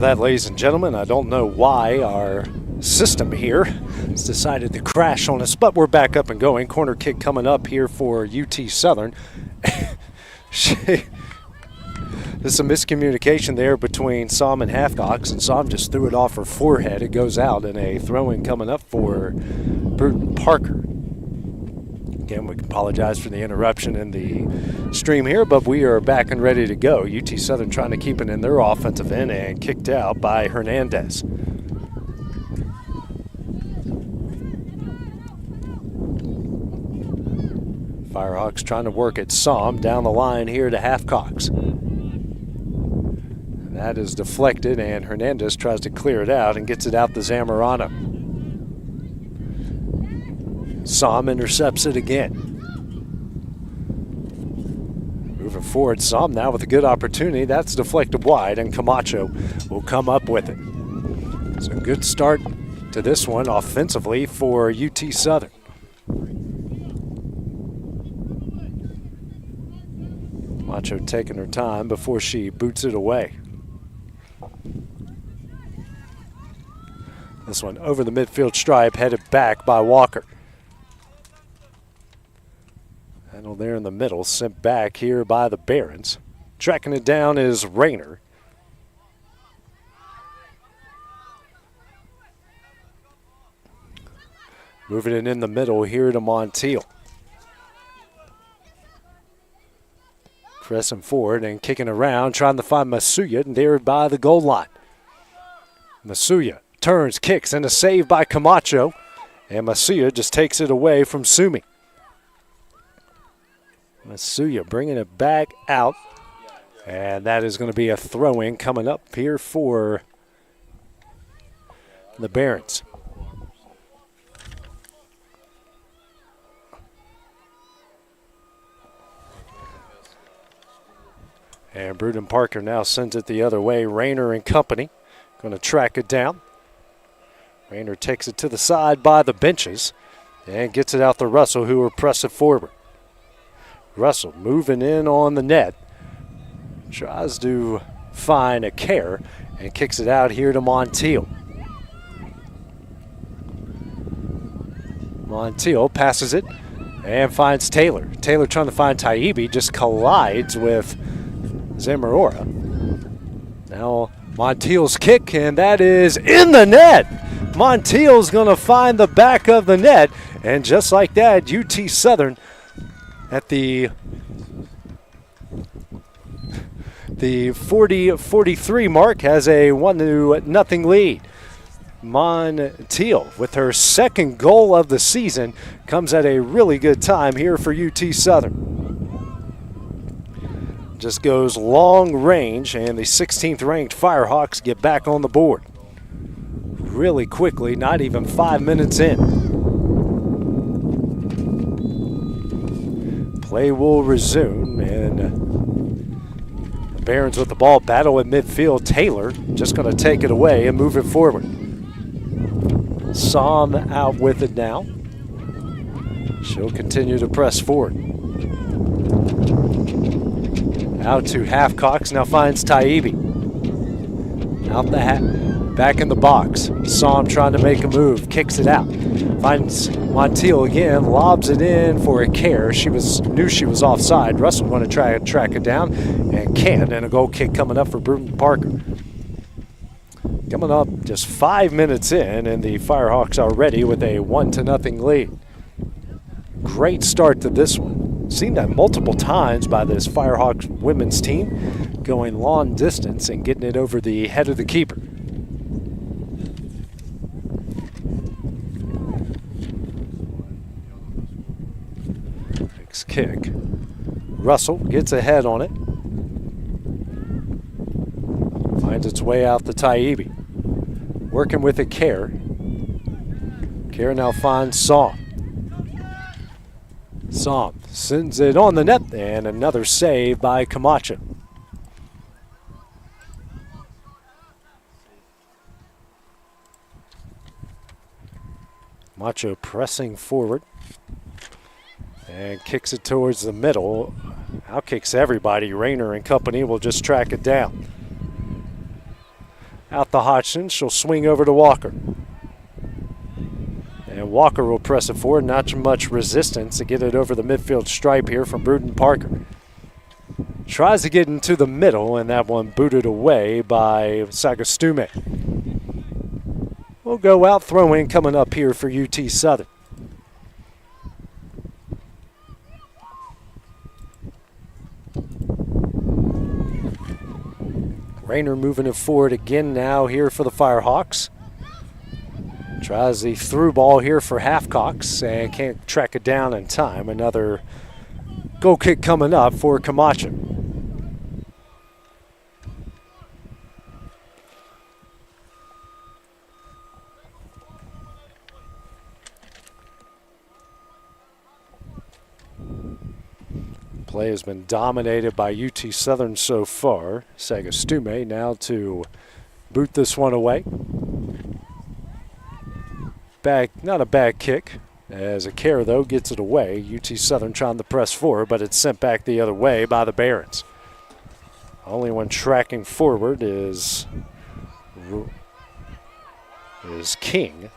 That, ladies and gentlemen, I don't know why our system here has decided to crash on us, but we're back up and going. Corner kick coming up here for UT Southern. There's some miscommunication there between Som and Halfcox, and Som just threw it off her forehead. It goes out, and a throw-in coming up for Brewton-Parker. Again, we apologize for the interruption in the stream here, but we are back and ready to go. UT Southern trying to keep it in their offensive end and kicked out by Hernandez. Firehawks trying to work at Som down the line here to Halfcox. That is deflected, and Hernandez tries to clear it out and gets it out to Zamorano. Som intercepts it again. Moving forward, Som now with a good opportunity. That's deflected wide, and Camacho will come up with it. So a good start to this one offensively for UT Southern. Camacho taking her time before she boots it away. This one over the midfield stripe, headed back by Walker. Handle there in the middle, sent back here by the Barons. Tracking it down is Rayner. Moving it in the middle here to Montiel. Pressing forward and kicking around, trying to find Masuya, and there by the goal line. Masuya turns, kicks, and a save by Camacho. And Masuya just takes it away from Sumi. Masuya bringing it back out. And that is going to be a throw-in coming up here for the Barons. And Brewton-Parker now sends it the other way. Rayner and company going to track it down. Rayner takes it to the side by the benches and gets it out to Russell, who will press it forward. Russell moving in on the net. Tries to find a care and kicks it out here to Montiel. Montiel passes it and finds Taylor. Taylor trying to find Taibbi, just collides with Zamorano. Now Montiel's kick, and that is in the net. Montiel's going to find the back of the net, and just like that, UT Southern at the 40-43 mark has a 1-0 lead. Montiel, with her second goal of the season, comes at a really good time here for UT Southern. Just goes long range, and the 16th ranked Firehawks get back on the board really quickly, not even 5 minutes in. Play will resume, and the Barons with the ball battle at midfield. Taylor just going to take it away and move it forward. Som out with it now. She'll continue to press forward. Out to Halfcox, now finds Taibbi. Out the back in the box. Som trying to make a move, kicks it out. Finds Montiel again, lobs it in for a care. Knew she was offside. Russell going to try to track it down and can't, and a goal kick coming up for Brewton-Parker. Coming up just 5 minutes in, and the Firehawks are ready with a 1-0 lead. Great start to this one. Seen that multiple times by this Firehawks women's team, going long distance and getting it over the head of the keeper. Next kick. Russell gets ahead on it. Finds its way out to Taibbi. Working with a care. Care now finds Som. Som sends it on the net, and another save by Camacho. Camacho pressing forward and kicks it towards the middle. Out kicks everybody. Rayner and company will just track it down. Out to Hodgson. She'll swing over to Walker. And Walker will press it forward. Not too much resistance to get it over the midfield stripe here from Brewton-Parker. Tries to get into the middle, and that one booted away by Sagastume. We'll go out, throw in coming up here for UT Southern. Rayner moving it forward again now here for the Firehawks. Tries the through ball here for Halfcocks and can't track it down in time. Another goal kick coming up for Camacho. Play has been dominated by UT Southern so far. Sagastume now to boot this one away. Not a bad kick. As a care, though, gets it away. UT Southern trying to press forward, but it's sent back the other way by the Barons. Only one tracking forward is King.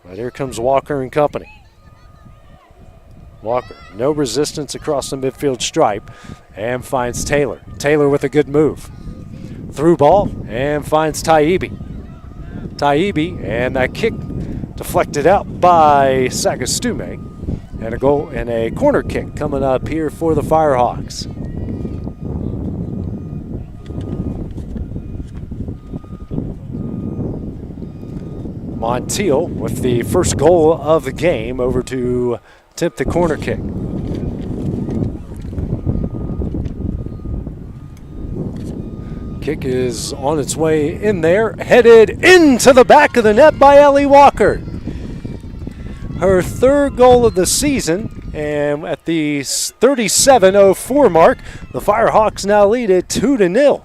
But here comes Walker and company. Walker, no resistance across the midfield stripe, and finds Taylor. Taylor with a good move. Through ball, and finds Taibbi. Taibbi, and that kick deflected out by Sagastume. And a goal and a corner kick coming up here for the Firehawks. Montiel with the first goal of the game over to attempt the corner kick. Kick is on its way in there, headed into the back of the net by Ellie Walker. Her third goal of the season, and at the 37:04 mark, the Firehawks now lead it 2-0.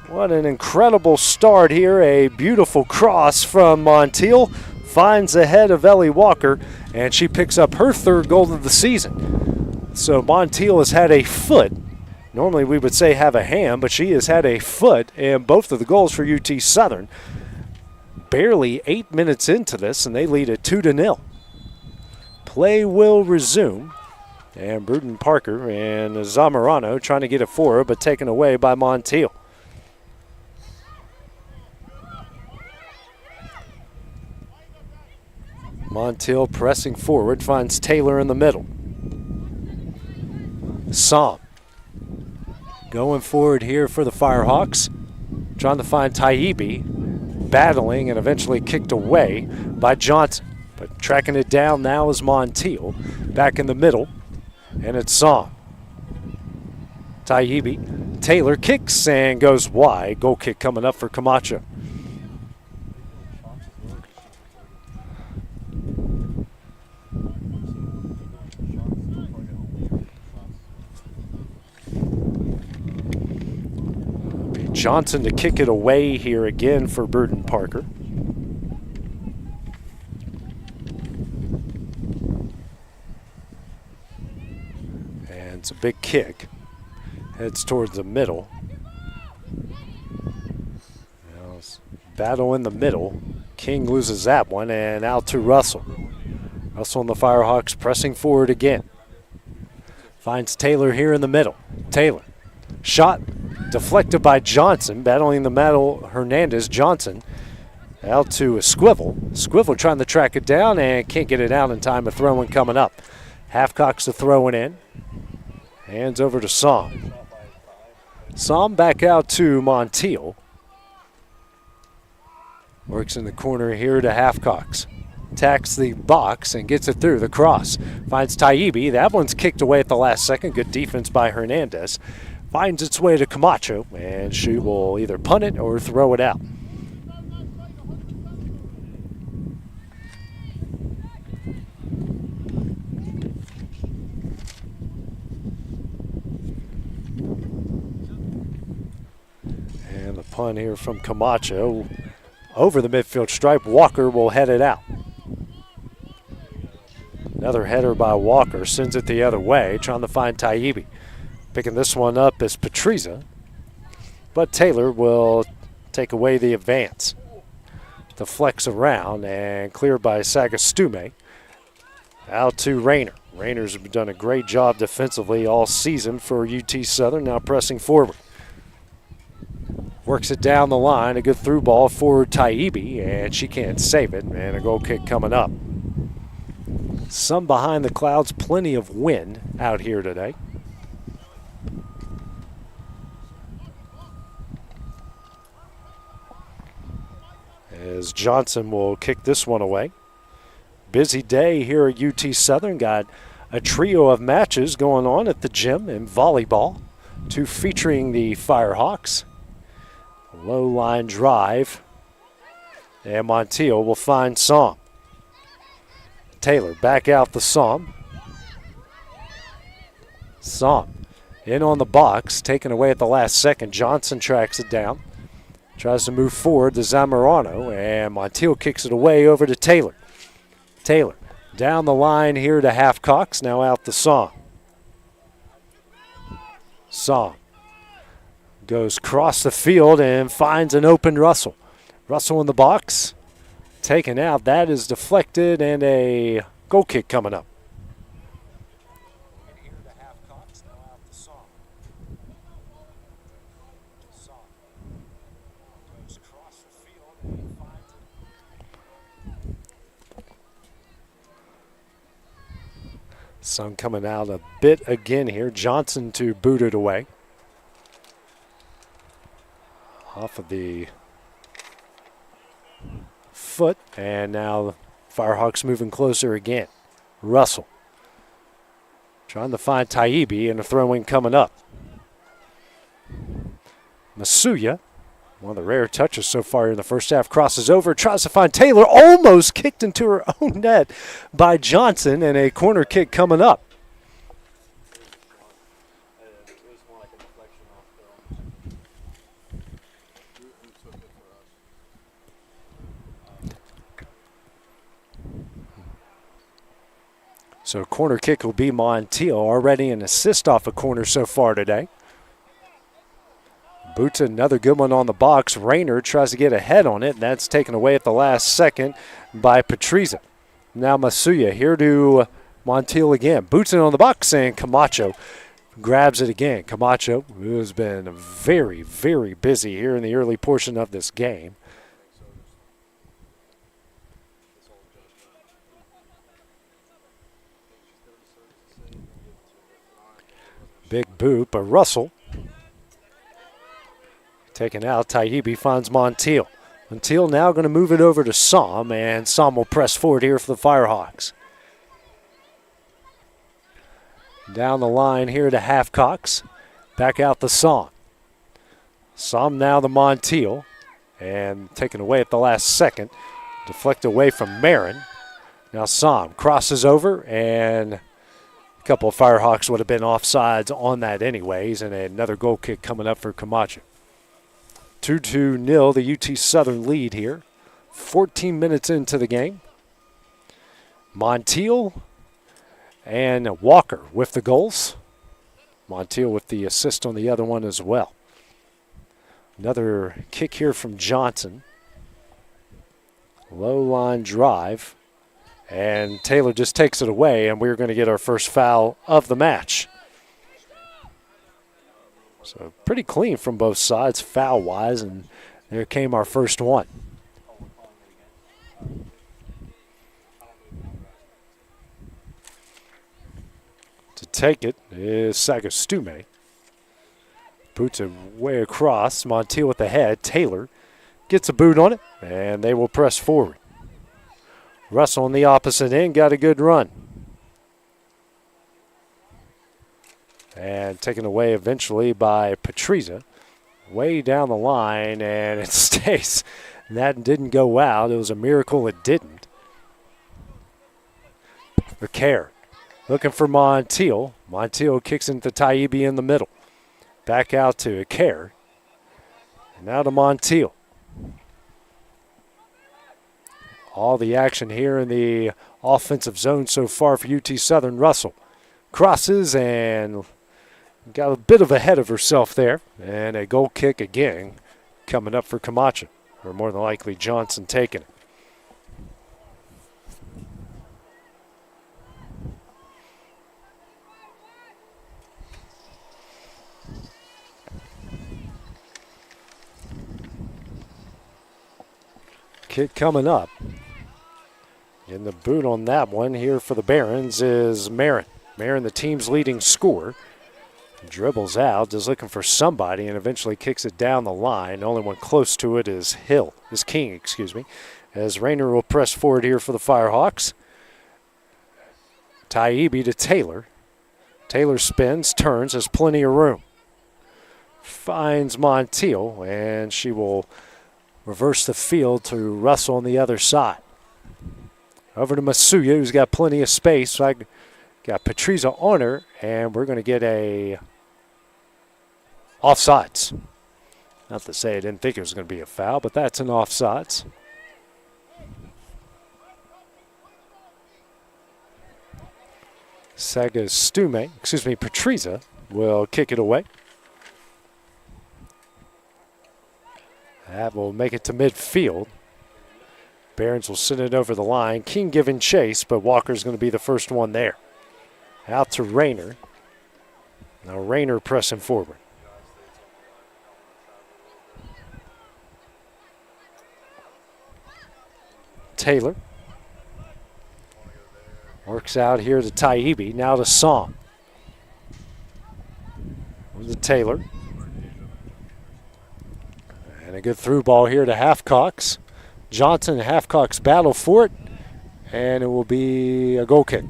What an incredible start here. A beautiful cross from Montiel. Finds the head of Ellie Walker, and she picks up her third goal of the season. So Montiel has had a foot. Normally we would say have a hand, but she has had a foot in both of the goals for UT Southern. Barely 8 minutes into this, and they lead at 2-0. Play will resume. And Brewton-Parker and Zamorano trying to get it forward, but taken away by Montiel. Montiel pressing forward, finds Taylor in the middle. Som going forward here for the Firehawks, trying to find Taibbi, battling and eventually kicked away by Johnson. But tracking it down now is Montiel, back in the middle, and it's Som. Taibbi, Taylor kicks and goes wide. Goal kick coming up for Camacho. Johnson to kick it away here again for Brewton-Parker. And it's a big kick. Heads towards the middle. Now battle in the middle. King loses that one, and out to Russell. Russell and the Firehawks pressing forward again. Finds Taylor here in the middle. Taylor. Shot deflected by Johnson, battling the middle, Hernandez. Johnson out to Squivel. Squivel trying to track it down and can't get it out in time. A throw-in coming up. Halfcocks to throw it in. Hands over to Som. Som back out to Montiel. Works in the corner here to Halfcocks. Attacks the box and gets it through the cross. Finds Taibbi. That one's kicked away at the last second. Good defense by Hernandez. Finds its way to Camacho, and she will either punt it or throw it out. And the punt here from Camacho over the midfield stripe. Walker will head it out. Another header by Walker, sends it the other way, trying to find Taibbi. Picking this one up is Patriza. but Taylor will take away the advance. To flex around and cleared by Sagastume. Out to Rayner. Rayner's done a great job defensively all season for UT Southern, now pressing forward. Works it down the line, a good through ball for Taibbi, and she can't save it, and a goal kick coming up. Sun behind the clouds, plenty of wind out here today. As Johnson will kick this one away. Busy day here at UT Southern. Got a trio of matches going on at the gym in volleyball. Two featuring the Firehawks. Low line drive. And Montiel will find Som. Taylor back out the Som. Som in on the box, taken away at the last second. Johnson tracks it down. Tries to move forward to Zamorano, and Montiel kicks it away over to Taylor. Taylor down the line here to Halfcocks, now out the Som. Som goes across the field and finds an open Russell. Russell in the box, taken out. That is deflected, and a goal kick coming up. Sun coming out a bit again here. Johnson to boot it away. Off of the foot, and now the Firehawks moving closer again. Russell trying to find Taibbi, and a throw-in coming up. Masuya, one of the rare touches so far in the first half, crosses over, tries to find Taylor, almost kicked into her own net by Johnson, and a corner kick coming up. So corner kick will be Montiel, already an assist off a corner so far today. Boots another good one on the box. Rayner tries to get ahead on it, and that's taken away at the last second by Patriza. Now Masuya here to Montiel again. Boots it on the box, and Camacho grabs it again. Camacho, who has been very, very busy here in the early portion of this game. Big boot, but Russell taken out. Taibbi finds Montiel. Montiel now going to move it over to Som, and Som will press forward here for the Firehawks. Down the line here to Halfcocks. Back out the Som. Som now to Montiel, and taken away at the last second. Deflect away from Marin. Now Som crosses over, and a couple of Firehawks would have been offsides on that anyways, and another goal kick coming up for Camacho. 2-0, the UT Southern lead here. 14 minutes into the game. Montiel and Walker with the goals. Montiel with the assist on the other one as well. Another kick here from Johnson. Low line drive. And Taylor just takes it away, and we're going to get our first foul of the match. So pretty clean from both sides foul-wise, and there came our first one. To take it is Sagastume. Boots it way across. Montiel with the head. Taylor gets a boot on it, and they will press forward. Russell on the opposite end got a good run. And taken away eventually by Patriza. Way down the line, and it stays. That didn't go out. It was a miracle it didn't. Recare looking for Montiel. Montiel kicks into Taibbi in the middle. Back out to Recare. And now to Montiel. All the action here in the offensive zone so far for UT Southern. Russell crosses and got a bit of ahead of herself there. And a goal kick again coming up for Camacho. Or more than likely Johnson taking it. Kick coming up. And the boot on that one here for the Barons is Marin. Marin, the team's leading scorer. Dribbles out, is looking for somebody, and eventually kicks it down the line. The only one close to it is King, as Rayner will press forward here for the Firehawks. Taibbi to Taylor. Taylor spins, turns, has plenty of room. Finds Montiel, and she will reverse the field to Russell on the other side. Over to Masuya, who's got plenty of space. So I got Patriza on her, and we're going to get a offsides. Not to say I didn't think it was going to be a foul, but that's an offsides. Patriza will kick it away. That will make it to midfield. Barons will send it over the line. King giving chase, but Walker's going to be the first one there. Out to Rayner. Now Rayner pressing forward. Taylor. Works out here to Taibbi. Now to Song. To Taylor. And a good through ball here to Halfcocks. Johnson and Halfcocks battle for it, and it will be a goal kick.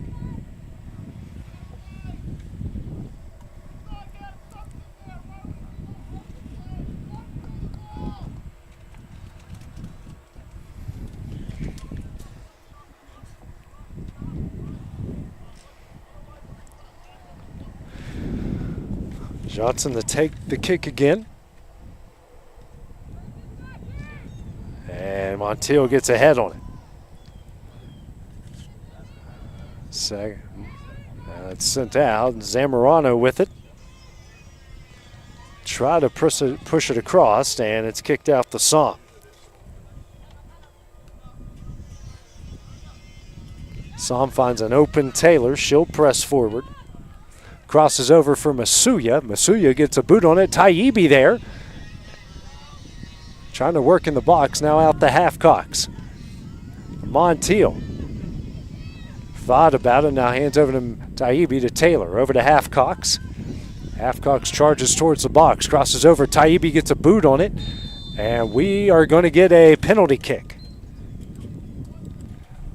Johnson to take the kick again. And Montiel gets ahead on it. It's sent out. Zamorano with it. Try to push it across, and it's kicked out the Som. Som finds an open Taylor. She'll press forward. Crosses over for Masuya. Masuya gets a boot on it. Taibbi there. Trying to work in the box, now out the Halfcocks. Montiel. Thought about it, now hands over to Taibbi to Taylor. Over to Halfcocks. Halfcocks charges towards the box, crosses over. Taibbi gets a boot on it, and we are going to get a penalty kick.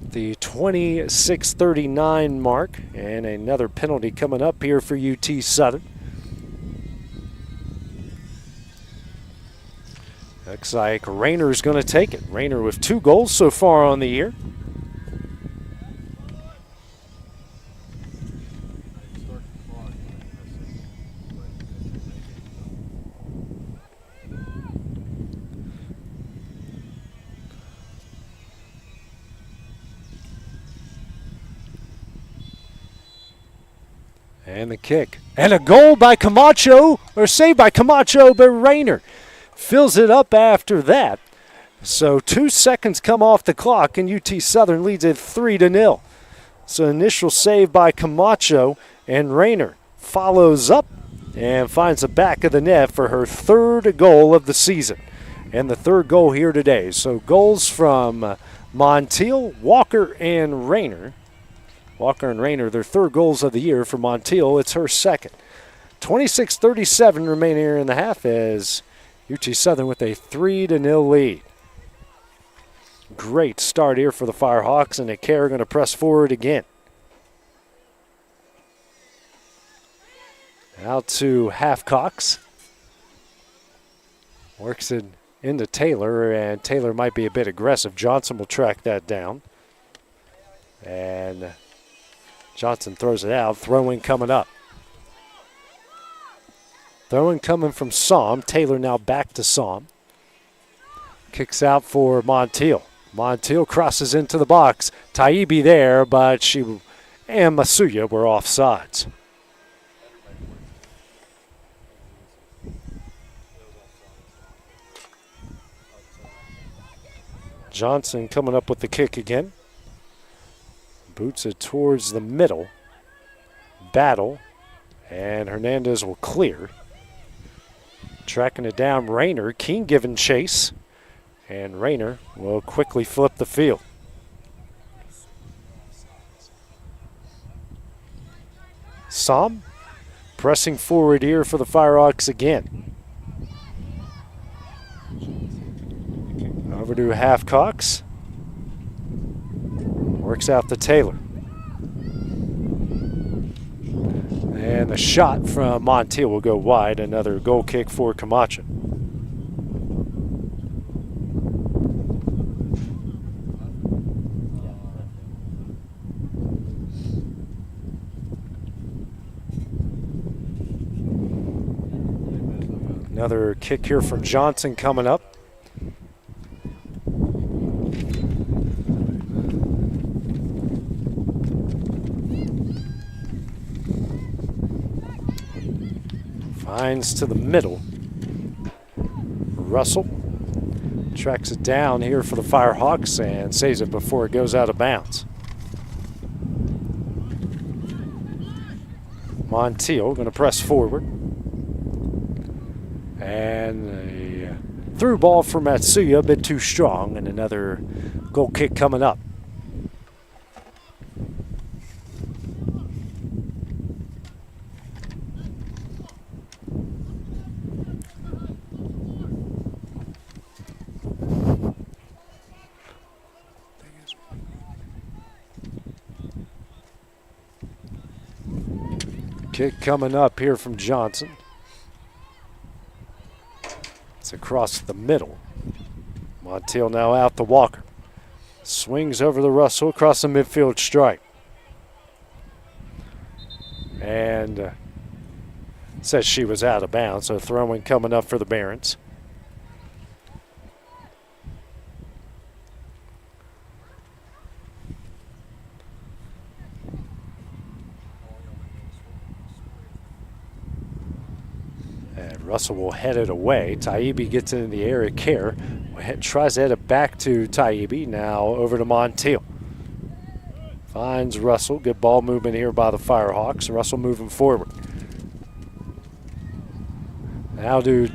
The 26:39 mark, and another penalty coming up here for UT Southern. Looks like Rayner's going to take it. Rayner with 2 goals so far on the year. And the kick. And a goal by Camacho, or saved by Camacho, but Rayner fills it up after that. So 2 seconds come off the clock, and UT Southern leads it 3-0. So initial save by Camacho, and Rayner follows up and finds the back of the net for her 3rd goal of the season. And the 3rd goal here today. So goals from Montiel, Walker, and Rayner. Walker and Rayner, their 3rd goals of the year. For Montiel, it's her 2nd. 26:37 remaining here in the half as UT Southern with a 3-0 lead. Great start here for the Firehawks, and they are going to press forward again. Out to Halfcocks. Works it into Taylor, and Taylor might be a bit aggressive. Johnson will track that down. And Johnson throws it out. Throw-in coming up. Throw-in coming from Som. Taylor now back to Som. Kicks out for Montiel. Montiel crosses into the box. Taibbi there, but she and Masuya were offsides. Johnson coming up with the kick again. Boots it towards the middle. Battle. And Hernandez will clear. Tracking it down, Rayner. Keene giving chase. And Rayner will quickly flip the field. Som pressing forward here for the Firehawks again. Over to Halfcocks. Works out to Taylor. And the shot from Montiel will go wide. Another goal kick for Camacho. Another kick here from Johnson coming up. Finds to the middle. Russell tracks it down here for the Firehawks and saves it before it goes out of bounds. Montiel going to press forward. And a through ball for Matsuya, a bit too strong, and another goal kick coming up. Kick coming up here from Johnson. It's across the middle. Montiel now out to Walker. Swings over the Russell across the midfield stripe. And says she was out of bounds, so throwing coming up for the Barons. Russell will head it away. Taibbi gets it in the area. Care tries to head it back to Taibbi. Now over to Montiel. Finds Russell. Good ball movement here by the Firehawks. Russell moving forward. Now to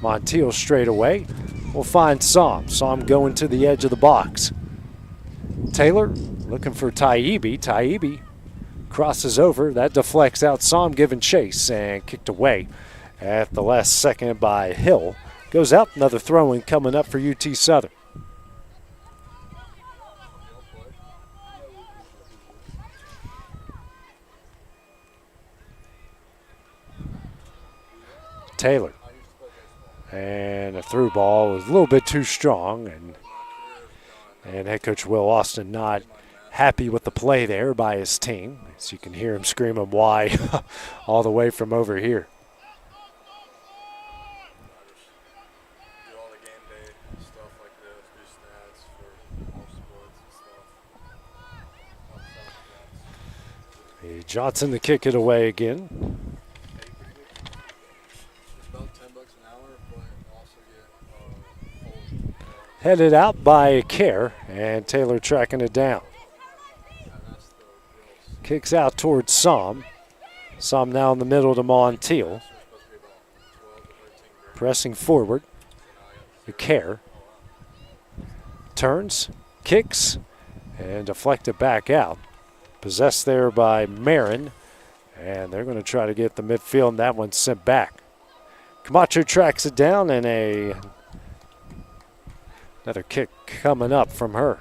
Montiel straight away. We'll find Som. Som going to the edge of the box. Taylor looking for Taibbi. Taibbi crosses over. That deflects out. Som giving chase and kicked away at the last second by Hill. Goes out, another throw-in coming up for UT Southern. Taylor. And a through ball was a little bit too strong, and head coach Will Austin not happy with the play there by his team. As you can hear him screaming why all the way from over here. Johnson to kick it away again. Headed out by Care, and Taylor tracking it down. Kicks out towards Som. Som now in the middle to Montiel. Pressing forward. The Care. Turns, kicks, and deflected back out. Possessed there by Marin, and they're going to try to get the midfield, and that one's sent back. Camacho tracks it down, and another kick coming up from her.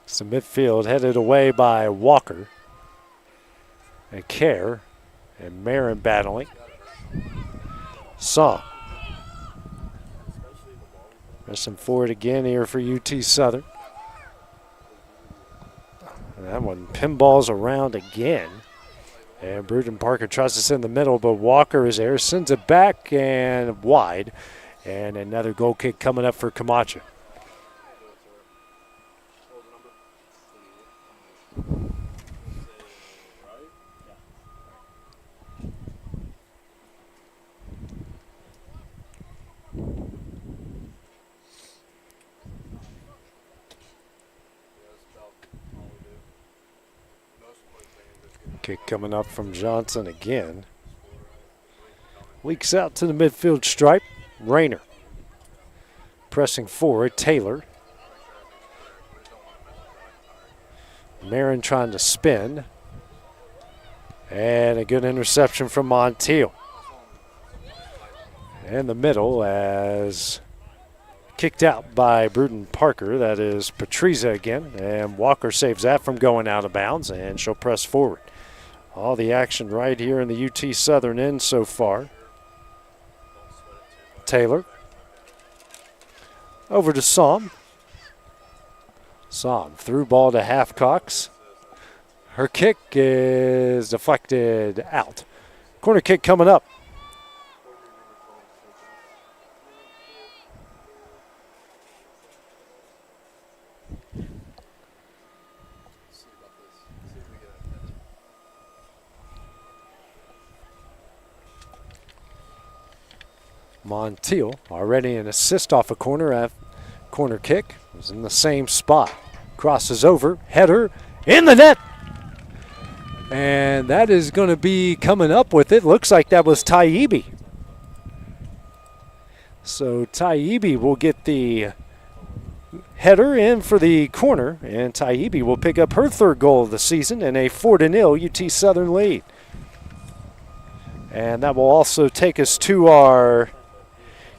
So midfield headed away by Walker. And Care and Marin battling. Som. Pressing forward again here for UT Southern. And that one pinballs around again. And Brewton-Parker tries to send the middle, but Walker is there, sends it back and wide. And another goal kick coming up for Camacho. Kick coming up from Johnson again. Leaks out to the midfield stripe. Rayner pressing forward. Taylor. Marin trying to spin. And a good interception from Montiel. In the middle as kicked out by Brewton-Parker. That is Patriza again. And Walker saves that from going out of bounds, and she'll press forward. All the action right here in the UT Southern end so far. Taylor. Over to Somm. Somm through ball to Halfcocks. Her kick is deflected out. Corner kick coming up. Montiel already an assist off a corner kick. Was in the same spot. Crosses over, header in the net. And that is going to be coming up with it. Looks like that was Taibbi. So Taibbi will get the header in for the corner, and Taibbi will pick up her third goal of the season in a 4-0 UT Southern lead. And that will also take us to our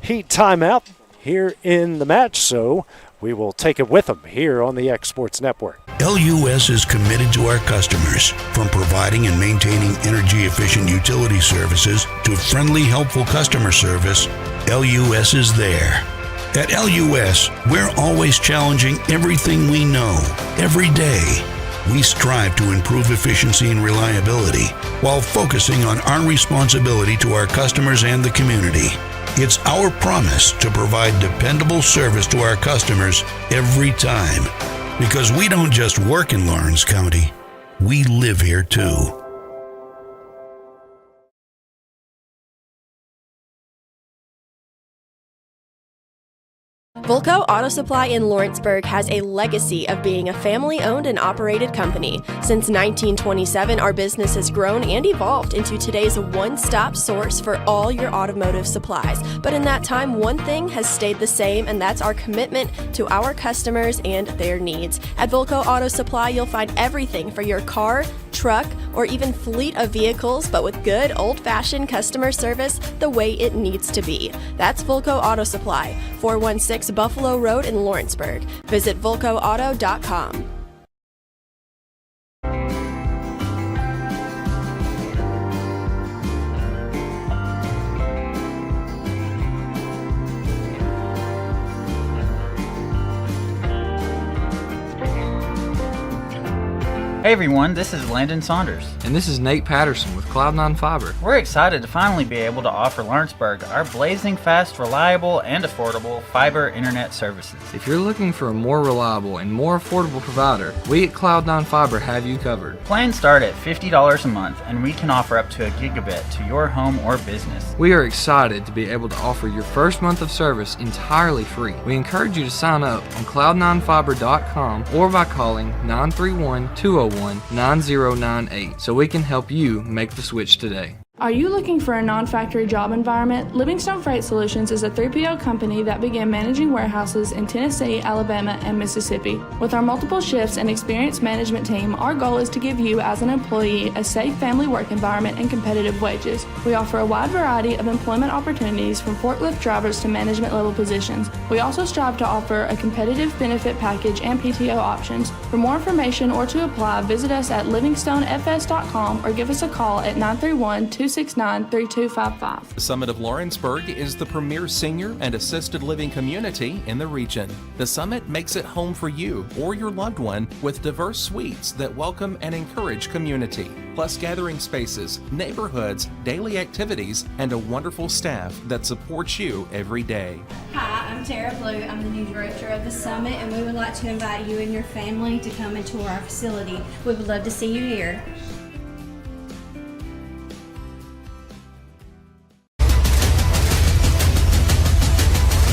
heat timeout here in the match, so we will take it with them here on the X Sports Network. LUS is committed to our customers, from providing and maintaining energy-efficient utility services to friendly, helpful customer service. LUS is there. At LUS, we're always challenging everything we know, every day. We strive to improve efficiency and reliability while focusing on our responsibility to our customers and the community. It's our promise to provide dependable service to our customers every time. Because we don't just work in Lawrence County, we live here too. Volco Auto Supply in Lawrenceburg has a legacy of being a family-owned and operated company. Since 1927, our business has grown and evolved into today's one-stop source for all your automotive supplies. But in that time, one thing has stayed the same, and that's our commitment to our customers and their needs. At Volco Auto Supply, you'll find everything for your car, truck, or even fleet of vehicles, but with good old-fashioned customer service the way it needs to be. That's Volco Auto Supply, 416 Buffalo Road in Lawrenceburg. Visit VolcoAuto.com. Hey everyone, this is Landon Saunders. And this is Nate Patterson with Cloud9 Fiber. We're excited to finally be able to offer Lawrenceburg our blazing fast, reliable, and affordable fiber internet services. If you're looking for a more reliable and more affordable provider, we at Cloud9 Fiber have you covered. Plans start at $50 a month, and we can offer up to a gigabit to your home or business. We are excited to be able to offer your first month of service entirely free. We encourage you to sign up on cloud9fiber.com or by calling 931-201-9098 so we can help you make the switch today. Are you looking for a non-factory job environment? Livingstone Freight Solutions is a 3PL company that began managing warehouses in Tennessee, Alabama, and Mississippi. With our multiple shifts and experienced management team, our goal is to give you, as an employee, a safe family work environment and competitive wages. We offer a wide variety of employment opportunities from forklift drivers to management level positions. We also strive to offer a competitive benefit package and PTO options. For more information or to apply, visit us at livingstonefs.com or give us a call at 931-269-3255. The Summit of Lawrenceburg is the premier senior and assisted living community in the region. The Summit makes it home for you or your loved one with diverse suites that welcome and encourage community, plus gathering spaces, neighborhoods, daily activities, and a wonderful staff that supports you every day. Hi, I'm Tara Blue. I'm the new director of the Summit, and we would like to invite you and your family to come and tour our facility. We would love to see you here.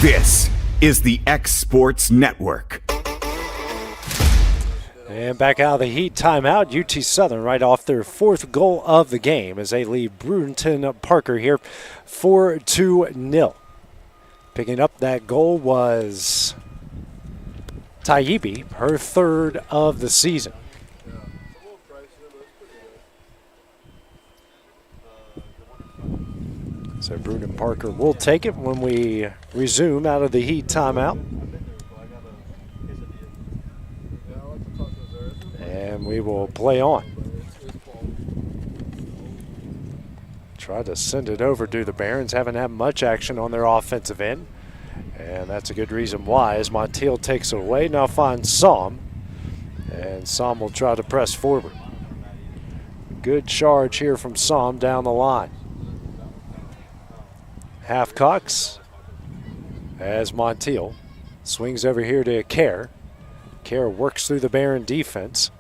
This is the X Sports Network. And back out of the heat timeout, UT Southern right off their 4th goal of the game as they lead Brewton-Parker here 4-0. Picking up that goal was Taibbi, her 3rd of the season. So Brewton-Parker will take it when we resume out of the heat timeout. And we will play on. Try to send it over to the Barons. Haven't had much action on their offensive end. And that's a good reason why, as Montiel takes it away. Now finds Somm. And Somm will try to press forward. Good charge here from Somm down the line. Halfcocks as Montiel swings over here to Kerr. Kerr works through the Baron defense.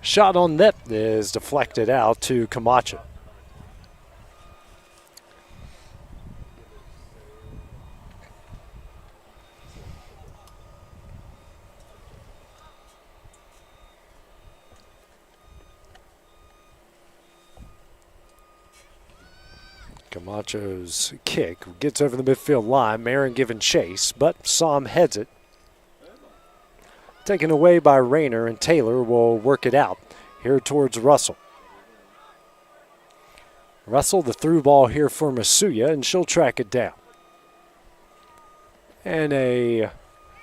Shot on net is deflected out to Camacho. Camacho's kick gets over the midfield line. Marin giving chase, but Somm heads it. Taken away by Rayner, and Taylor will work it out here towards Russell. Russell, the through ball here for Masuya, and she'll track it down. And a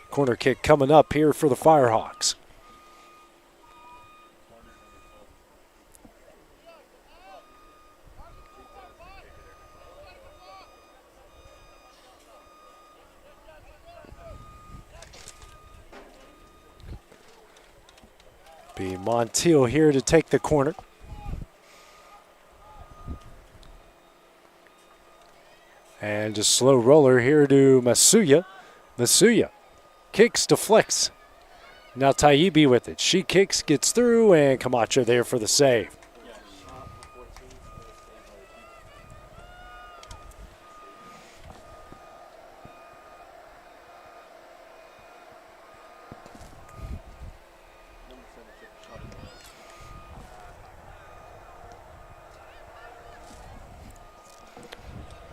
corner kick coming up here for the Firehawks. Be Montiel here to take the corner. And just slow roller here to Masuya. Masuya kicks, deflects. Now Taibbi with it. She kicks, gets through, and Camacho there for the save.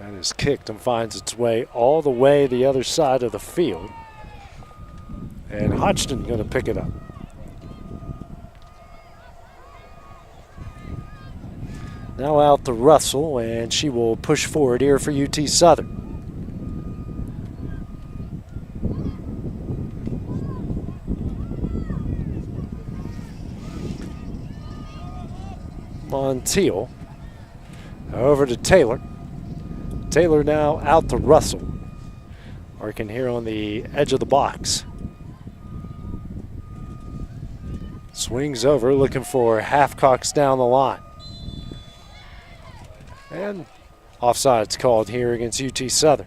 That is kicked and finds its way all the way the other side of the field. And Hodgson going to pick it up. Now out to Russell, and she will push forward here for UT Southern. Montiel over to Taylor. Taylor now out to Russell. Working here on the edge of the box. Swings over, looking for Halfcocks down the line. And offside's called here against UT Southern.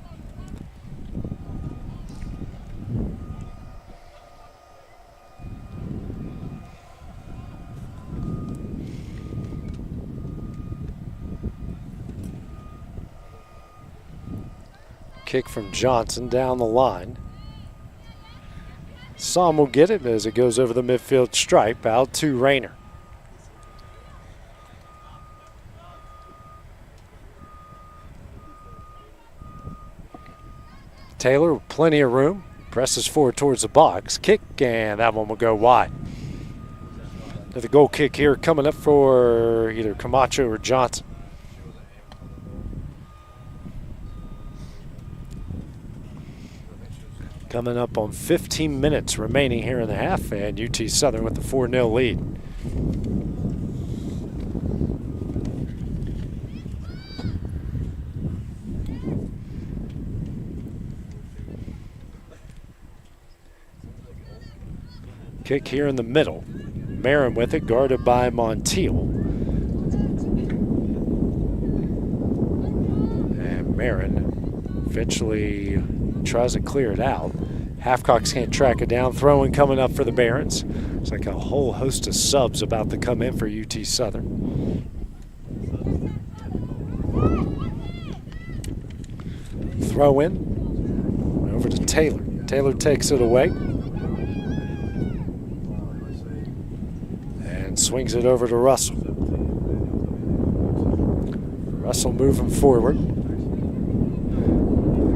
Kick from Johnson down the line. Somm will get it as it goes over the midfield stripe out to Rayner. Taylor with plenty of room, presses forward towards the box. Kick, and that one will go wide. Another goal kick here coming up for either Camacho or Johnson. Coming up on 15 minutes remaining here in the half, and UT Southern with the 4-0 lead. Kick here in the middle. Marin with it, guarded by Montiel. And Marin eventually tries to clear it out. Halfcocks can't track it down. Throwing coming up for the Barons. It's like a whole host of subs about to come in for UT Southern. Throw in. Over to Taylor. Taylor takes it away. Swings it over to Russell. Russell moving forward.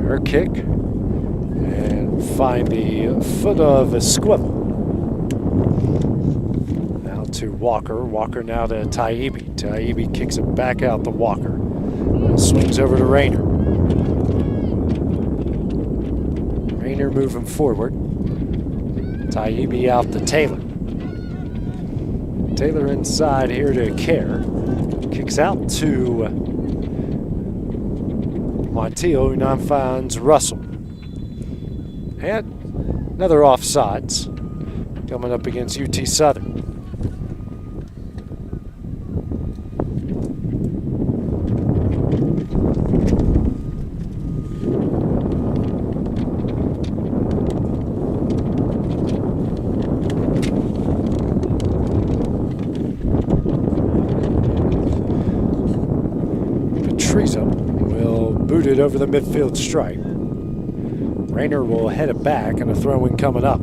Her kick. And find the foot of Esquivel. Now to Walker. Walker now to Taibbi. Taibbi kicks it back out to Walker. Swings over to Rayner. Rayner moving forward. Taibbi out to Taylor. Taylor inside here to Kerr. Kicks out to Montiel, who now finds Russell. And another offsides coming up against UT Southern. Will boot it over the midfield stripe. Rayner will head it back, and a throw-in coming up.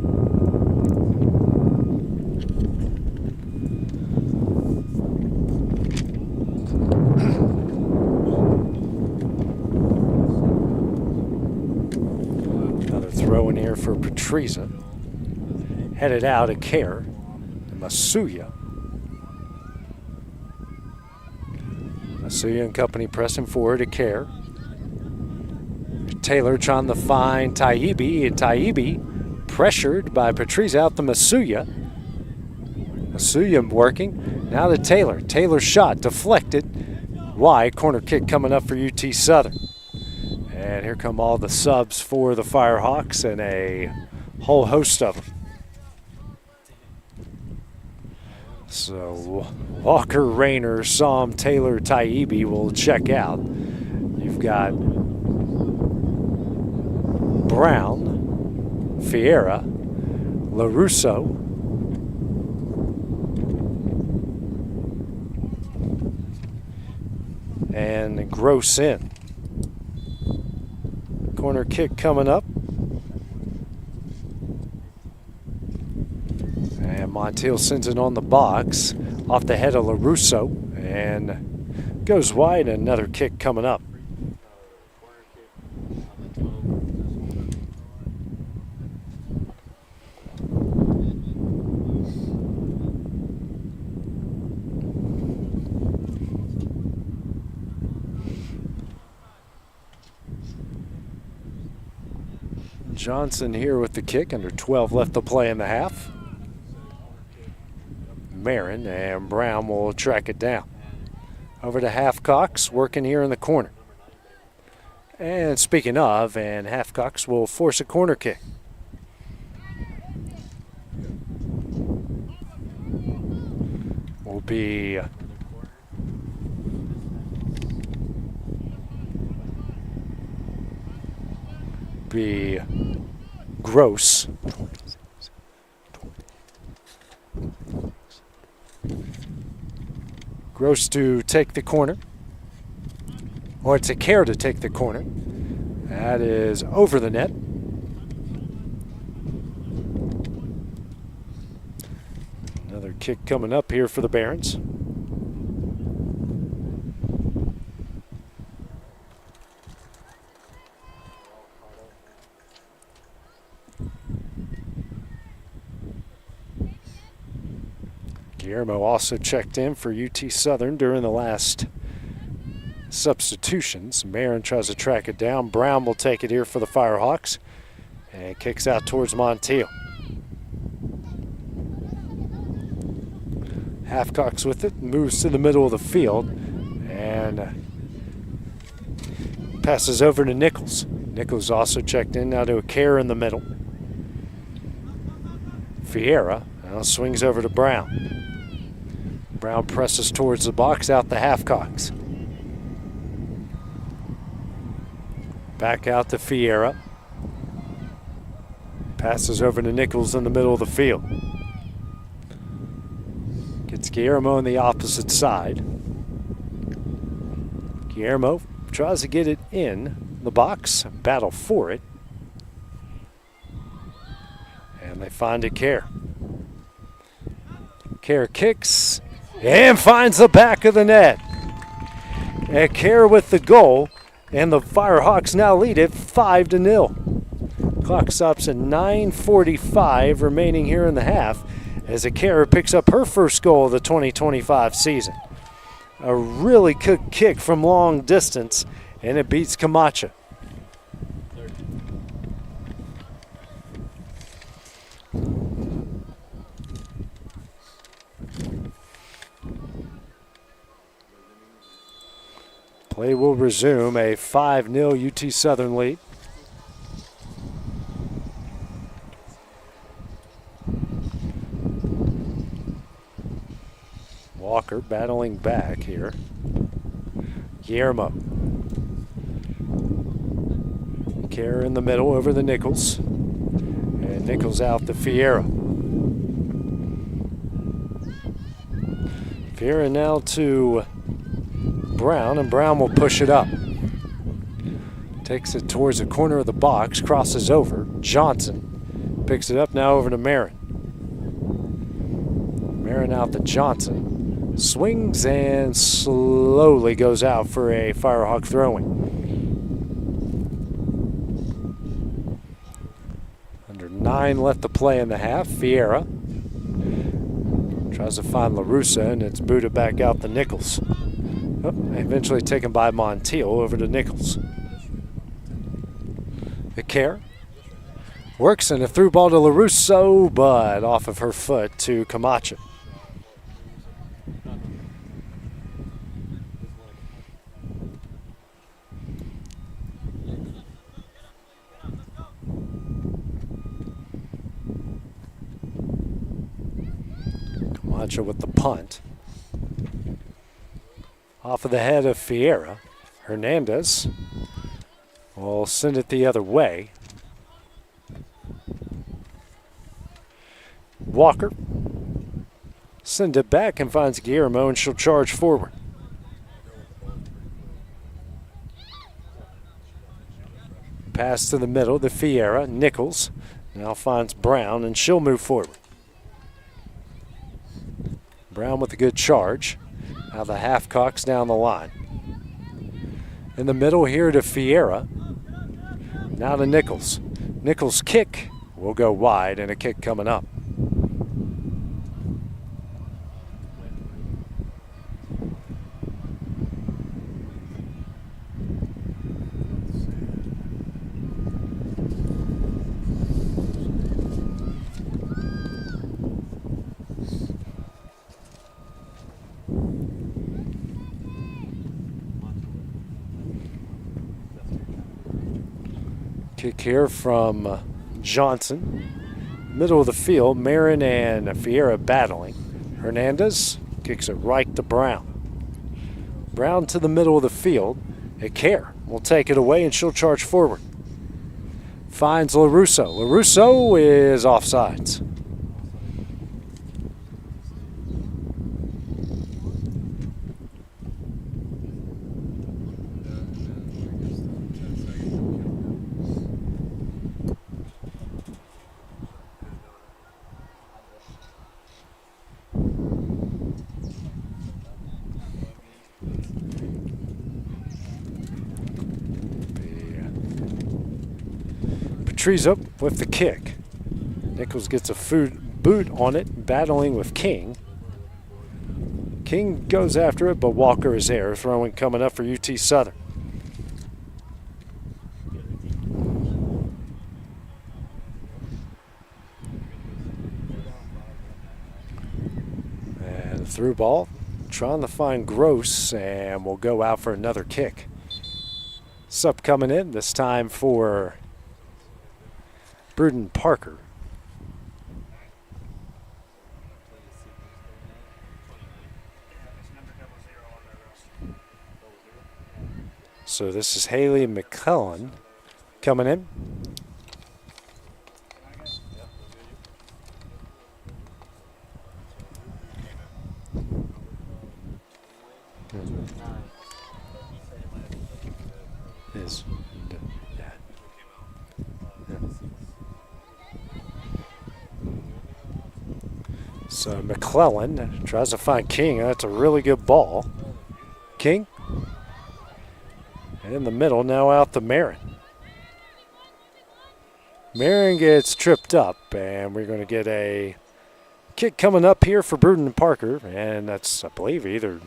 Another throw-in here for Patriza. Headed out at Kerr and Masuya. Masuya and company pressing forward to Kerr. Taylor trying to find Taibbi. Taibbi pressured by Patrice out to Masuya. Masuya working. Now to Taylor. Taylor's shot deflected. Wide corner kick coming up for UT Southern. And here come all the subs for the Firehawks and a whole host of them. So Walker, Rayner, Psalm, Taylor, Taibbi will check out. You've got Brown, Fiera, LaRusso, and Gross in. Corner kick coming up. And Montiel sends it on the box off the head of LaRusso and goes wide. Another kick coming up. Johnson here with the kick. Under 12 left to play in the half. Marin and Brown will track it down. Over to Halfcox, working here in the corner. And speaking of, and Halfcox will force a corner kick. Will be Gross. Gross to take the corner. Or it's a Kerr to take the corner. That is over the net. Another kick coming up here for the Barons. Guillermo also checked in for UT Southern during the last substitutions. Marin tries to track it down. Brown will take it here for the Firehawks and kicks out towards Montiel. Halfcox with it, moves to the middle of the field and passes over to Nichols. Nichols also checked in now to a Kerr in the middle. Fiera now swings over to Brown. Brown presses towards the box, out the Halfcox. Back out to Fiera. Passes over to Nichols in the middle of the field. Gets Guillermo on the opposite side. Guillermo tries to get it in the box, battle for it. And they find a Kerr. Kerr kicks and finds the back of the net. And Kerr with the goal, and the Firehawks now lead it 5-0. Clock stops at 9:45 remaining here in the half as Kerr picks up her first goal of the 2025 season. A really good kick from long distance, and it beats Camacho. Play will resume, a 5-0 UT Southern lead. Walker battling back here. Guillermo. Kerr in the middle over the Nichols. And Nichols out to Fiera. Fiera now to Brown, and Brown will push it up. Takes it towards the corner of the box, crosses over. Johnson picks it up now over to Marin. Marin out to Johnson. Swings and slowly goes out for a Firehawk throwing. Under 9 left to play in the half. Fiera tries to find LaRussa, and it's booted back out to Nichols. Oh, eventually taken by Montiel over to Nichols. Kerr works, and a through ball to LaRusso, but off of her foot to Camacho. Camacho with the punt. Off of the head of Fiera. Hernandez will send it the other way. Walker sends it back and finds Guillermo, and she'll charge forward. Pass to the middle to Fiera. Nichols now finds Brown, and she'll move forward. Brown with a good charge. Now the half-cocks down the line. In the middle here to Fiera. Now to Nichols. Nichols' kick will go wide, and a kick coming up. Kick here from Johnson. Middle of the field, Marin and Fiera battling. Hernandez kicks it right to Brown. Brown to the middle of the field. Kerr will take it away, and she'll charge forward. Finds LaRusso. LaRusso is offsides. Trees up with the kick. Nichols gets a boot on it, battling with King. King goes after it, but Walker is there. Throwing coming up for UT Southern. And a through ball, trying to find Gross, and will go out for another kick. Sub coming in, this time for Brewton-Parker. So this is Haley McCullen coming in. Is So McClellan tries to find King. That's a really good ball. King. And in the middle, now out to Marin. Marin gets tripped up, and we're going to get a kick coming up here for Brewton-Parker. And that's, I believe, either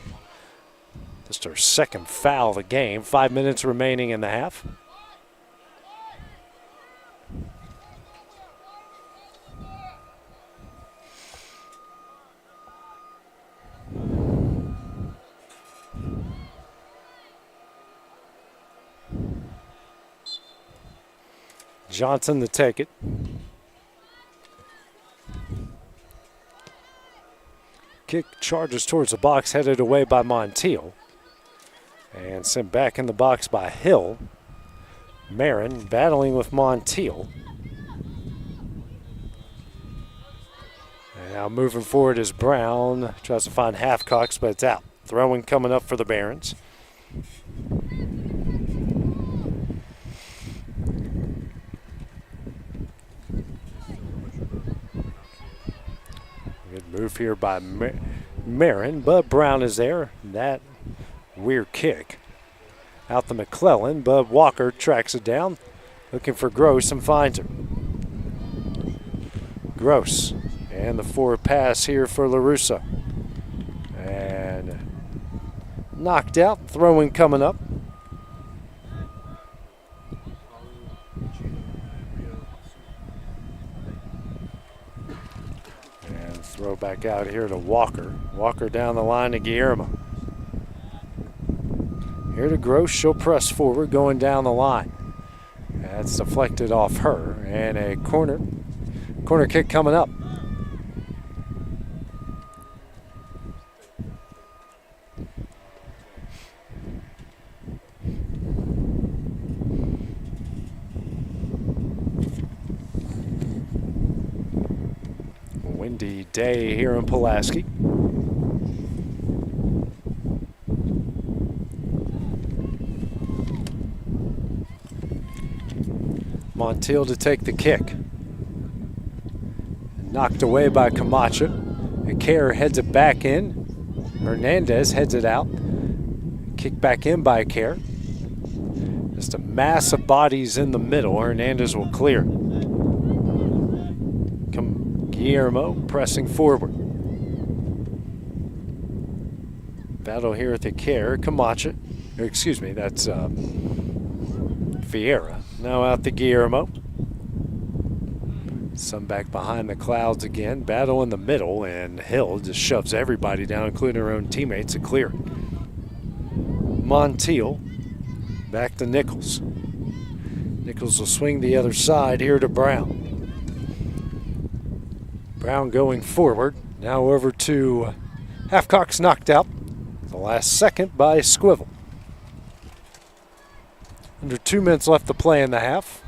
just our second foul of the game. 5 minutes remaining in the half. Johnson to take it. Kick charges towards the box, headed away by Montiel. And sent back in the box by Hill. Marin battling with Montiel. And now moving forward is Brown. Tries to find Halfcocks, but it's out. Throwing coming up for the Barons. Good move here by Marin, but Brown is there. That weird kick. Out to McClellan, but Walker tracks it down. Looking for Gross and finds her. Gross. And the forward pass here for LaRusso. And knocked out. Throwing coming up. And throw back out here to Walker. Walker down the line to Guillermo. Here to Gross. She'll press forward going down the line. That's deflected off her. And a corner kick coming up. Windy day here in Pulaski. Montiel to take the kick. Knocked away by Camacho. Kerr heads it back in. Hernandez heads it out. Kick back in by Kerr. Just a mass of bodies in the middle. Hernandez will clear. Guillermo pressing forward. Battle here at the Kerr. Camacho. Excuse me, that's Vieira. Now out to Guillermo. Some back behind the clouds again. Battle in the middle, and Hill just shoves everybody down, including her own teammates, to clear. Montiel back to Nichols. Nichols will swing the other side here to Brown. Brown going forward. Now over to Halfcocks, knocked out the last second by Squivel. Under 2 minutes left to play in the half.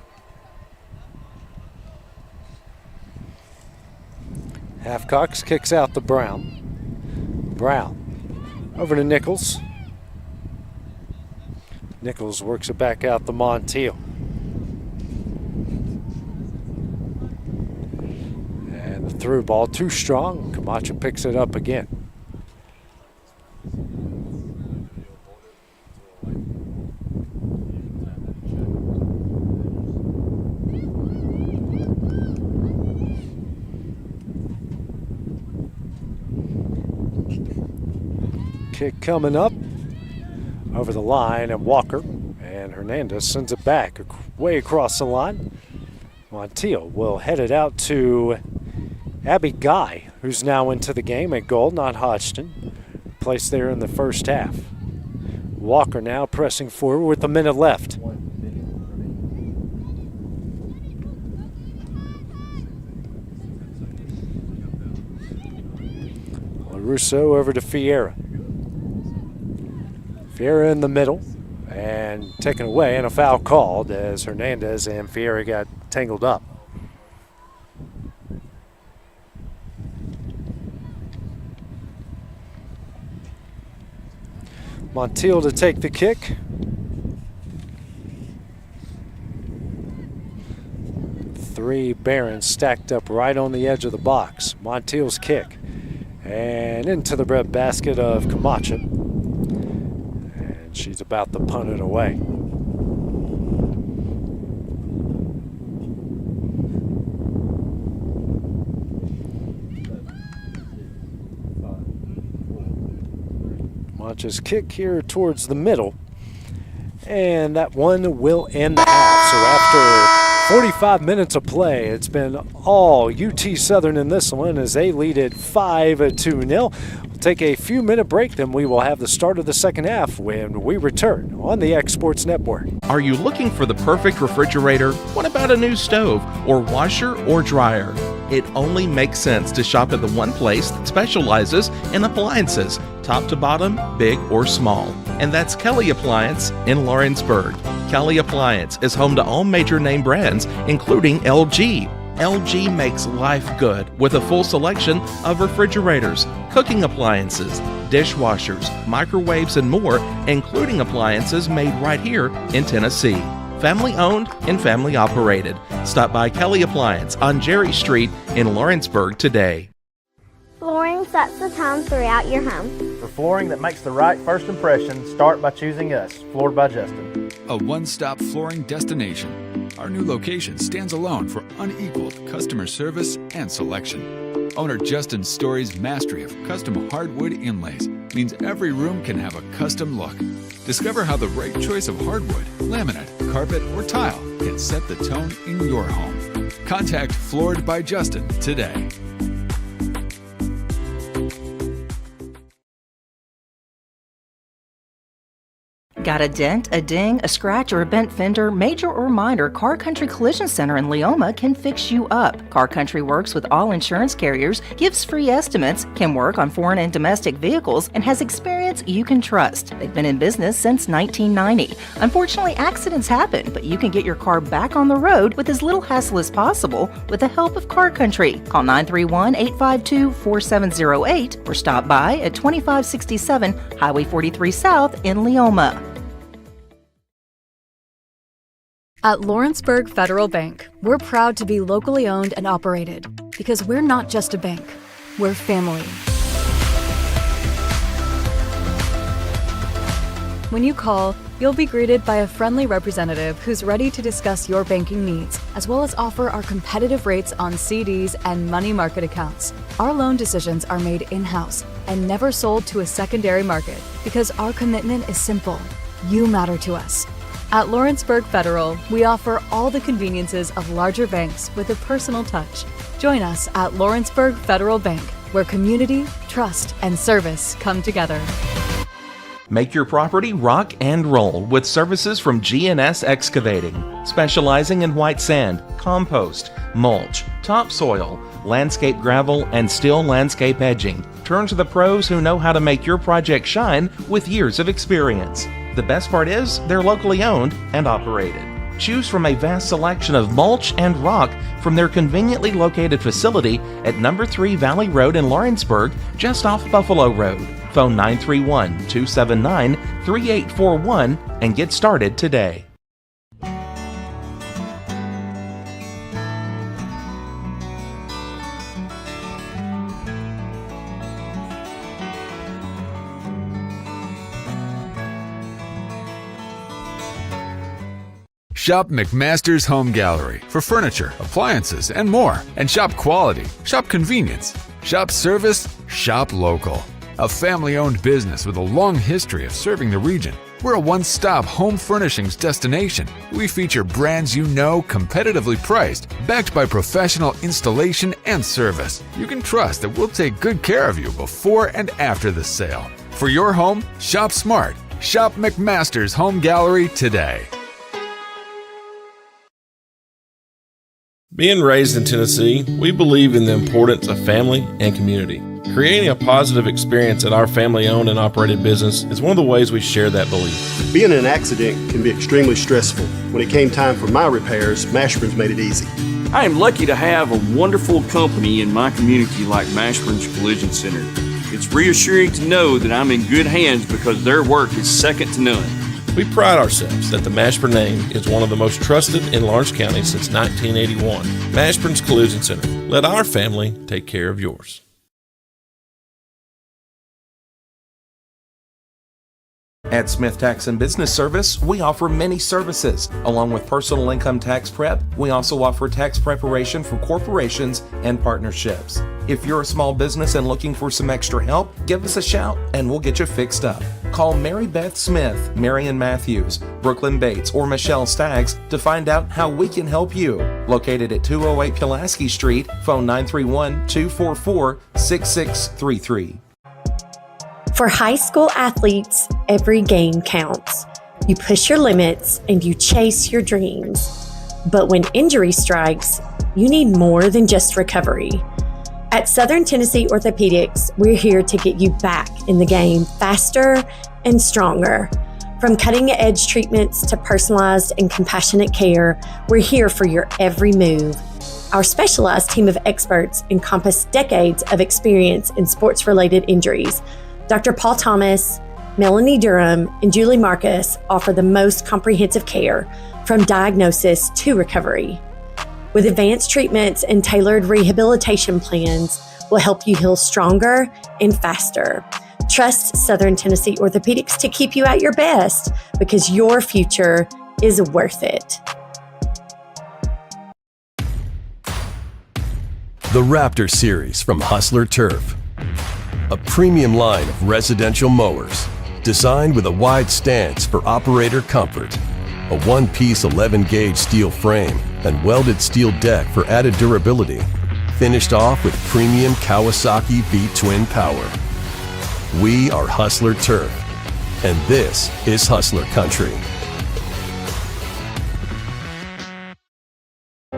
Halfcocks kicks out to Brown. Brown over to Nichols. Nichols works it back out to Montiel. And the through ball too strong. Camacho picks it up again. Kick coming up over the line, and Walker and Hernandez sends it back way across the line. Montiel will head it out to Abby Guy, who's now into the game at goal, not Hodgson. Placed there in the first half. Walker now pressing forward with a minute left. LaRusso over to Vieira. Vieira in the middle and taken away, and a foul called as Hernandez and Vieira got tangled up. Montiel to take the kick. Three Barons stacked up right on the edge of the box. Montiel's kick And into the breadbasket of Camacho. And she's about to punt it away. Camacho's kick here towards the middle. And that one will end the half. So after 45 minutes of play, it's been all UT Southern in this one as they lead it 5-0. We'll take a few minute break, then we will have the start of the second half when we return on the X Sports Network. Are you looking for the perfect refrigerator? What about a new stove or washer or dryer? It only makes sense to shop at the one place that specializes in appliances, top to bottom, big or small. And that's Kelly Appliance in Lawrenceburg. Kelly Appliance is home to all major name brands, including LG. LG makes life good with a full selection of refrigerators, cooking appliances, dishwashers, microwaves, and more, including appliances made right here in Tennessee. Family owned and family operated. Stop by Kelly Appliance on Jerry Street in Lawrenceburg today. Flooring sets the tone throughout your home. For flooring that makes the right first impression, start by choosing us, Floored by Justin. A one-stop flooring destination. Our new location stands alone for unequaled customer service and selection. Owner Justin Story's mastery of custom hardwood inlays means every room can have a custom look. Discover how the right choice of hardwood, laminate, carpet, or tile can set the tone in your home. Contact Floored by Justin today. Got a dent, a ding, a scratch, or a bent fender? Major or minor, Car Country Collision Center in Leoma can fix you up. Car Country works with all insurance carriers, gives free estimates, can work on foreign and domestic vehicles, and has experience you can trust. They've been in business since 1990. Unfortunately, accidents happen, but you can get your car back on the road with as little hassle as possible with the help of Car Country. Call 931-852-4708 or stop by at 2567 Highway 43 South in Leoma. At Lawrenceburg Federal Bank, we're proud to be locally owned and operated because we're not just a bank, we're family. When you call, you'll be greeted by a friendly representative who's ready to discuss your banking needs, as well as offer our competitive rates on CDs and money market accounts. Our loan decisions are made in-house and never sold to a secondary market because our commitment is simple. You matter to us. At Lawrenceburg Federal, we offer all the conveniences of larger banks with a personal touch. Join us at Lawrenceburg Federal Bank, where community, trust, and service come together. Make your property rock and roll with services from G&S Excavating, specializing in white sand, compost, mulch, topsoil, landscape gravel, and steel landscape edging. Turn to the pros who know how to make your project shine with years of experience. The best part is they're locally owned and operated. Choose from a vast selection of mulch and rock from their conveniently located facility at number 3 Valley Road in Lawrenceburg, just off Buffalo Road. Phone 931-279-3841 and get started today. Shop McMaster's Home Gallery for furniture, appliances, and more. And shop quality, shop convenience, shop service, shop local. A family-owned business with a long history of serving the region. We're a one-stop home furnishings destination. We feature brands you know, competitively priced, backed by professional installation and service. You can trust that we'll take good care of you before and after the sale. For your home, shop smart. Shop McMaster's Home Gallery today. Being raised in Tennessee, we believe in the importance of family and community. Creating a positive experience at our family-owned and operated business is one of the ways we share that belief. Being in an accident can be extremely stressful. When it came time for my repairs, Mashburn's made it easy. I am lucky to have a wonderful company in my community like Mashburn's Collision Center. It's reassuring to know that I'm in good hands because their work is second to none. We pride ourselves that the Mashburn name is one of the most trusted in Lawrence County since 1981. Mashburn's Collision Center. Let our family take care of yours. At Smith Tax and Business Service, we offer many services. Along with personal income tax prep, we also offer tax preparation for corporations and partnerships. If you're a small business and looking for some extra help, give us a shout and we'll get you fixed up. Call Mary Beth Smith, Marion Matthews, Brooklyn Bates, or Michelle Staggs to find out how we can help you. Located at 208 Pulaski Street, phone 931-244-6633. For high school athletes, every game counts. You push your limits and you chase your dreams. But when injury strikes, you need more than just recovery. At Southern Tennessee Orthopedics, we're here to get you back in the game faster and stronger. From cutting-edge treatments to personalized and compassionate care, we're here for your every move. Our specialized team of experts encompass decades of experience in sports-related injuries. Dr. Paul Thomas, Melanie Durham, and Julie Marcus offer the most comprehensive care from diagnosis to recovery. With advanced treatments and tailored rehabilitation plans, we'll help you heal stronger and faster. Trust Southern Tennessee Orthopedics to keep you at your best because your future is worth it. The Raptor Series from Hustler Turf. A premium line of residential mowers designed with a wide stance for operator comfort, a one-piece 11-gauge steel frame and welded steel deck for added durability, finished off with premium Kawasaki V-twin power. We are Hustler Turf, and this is Hustler Country.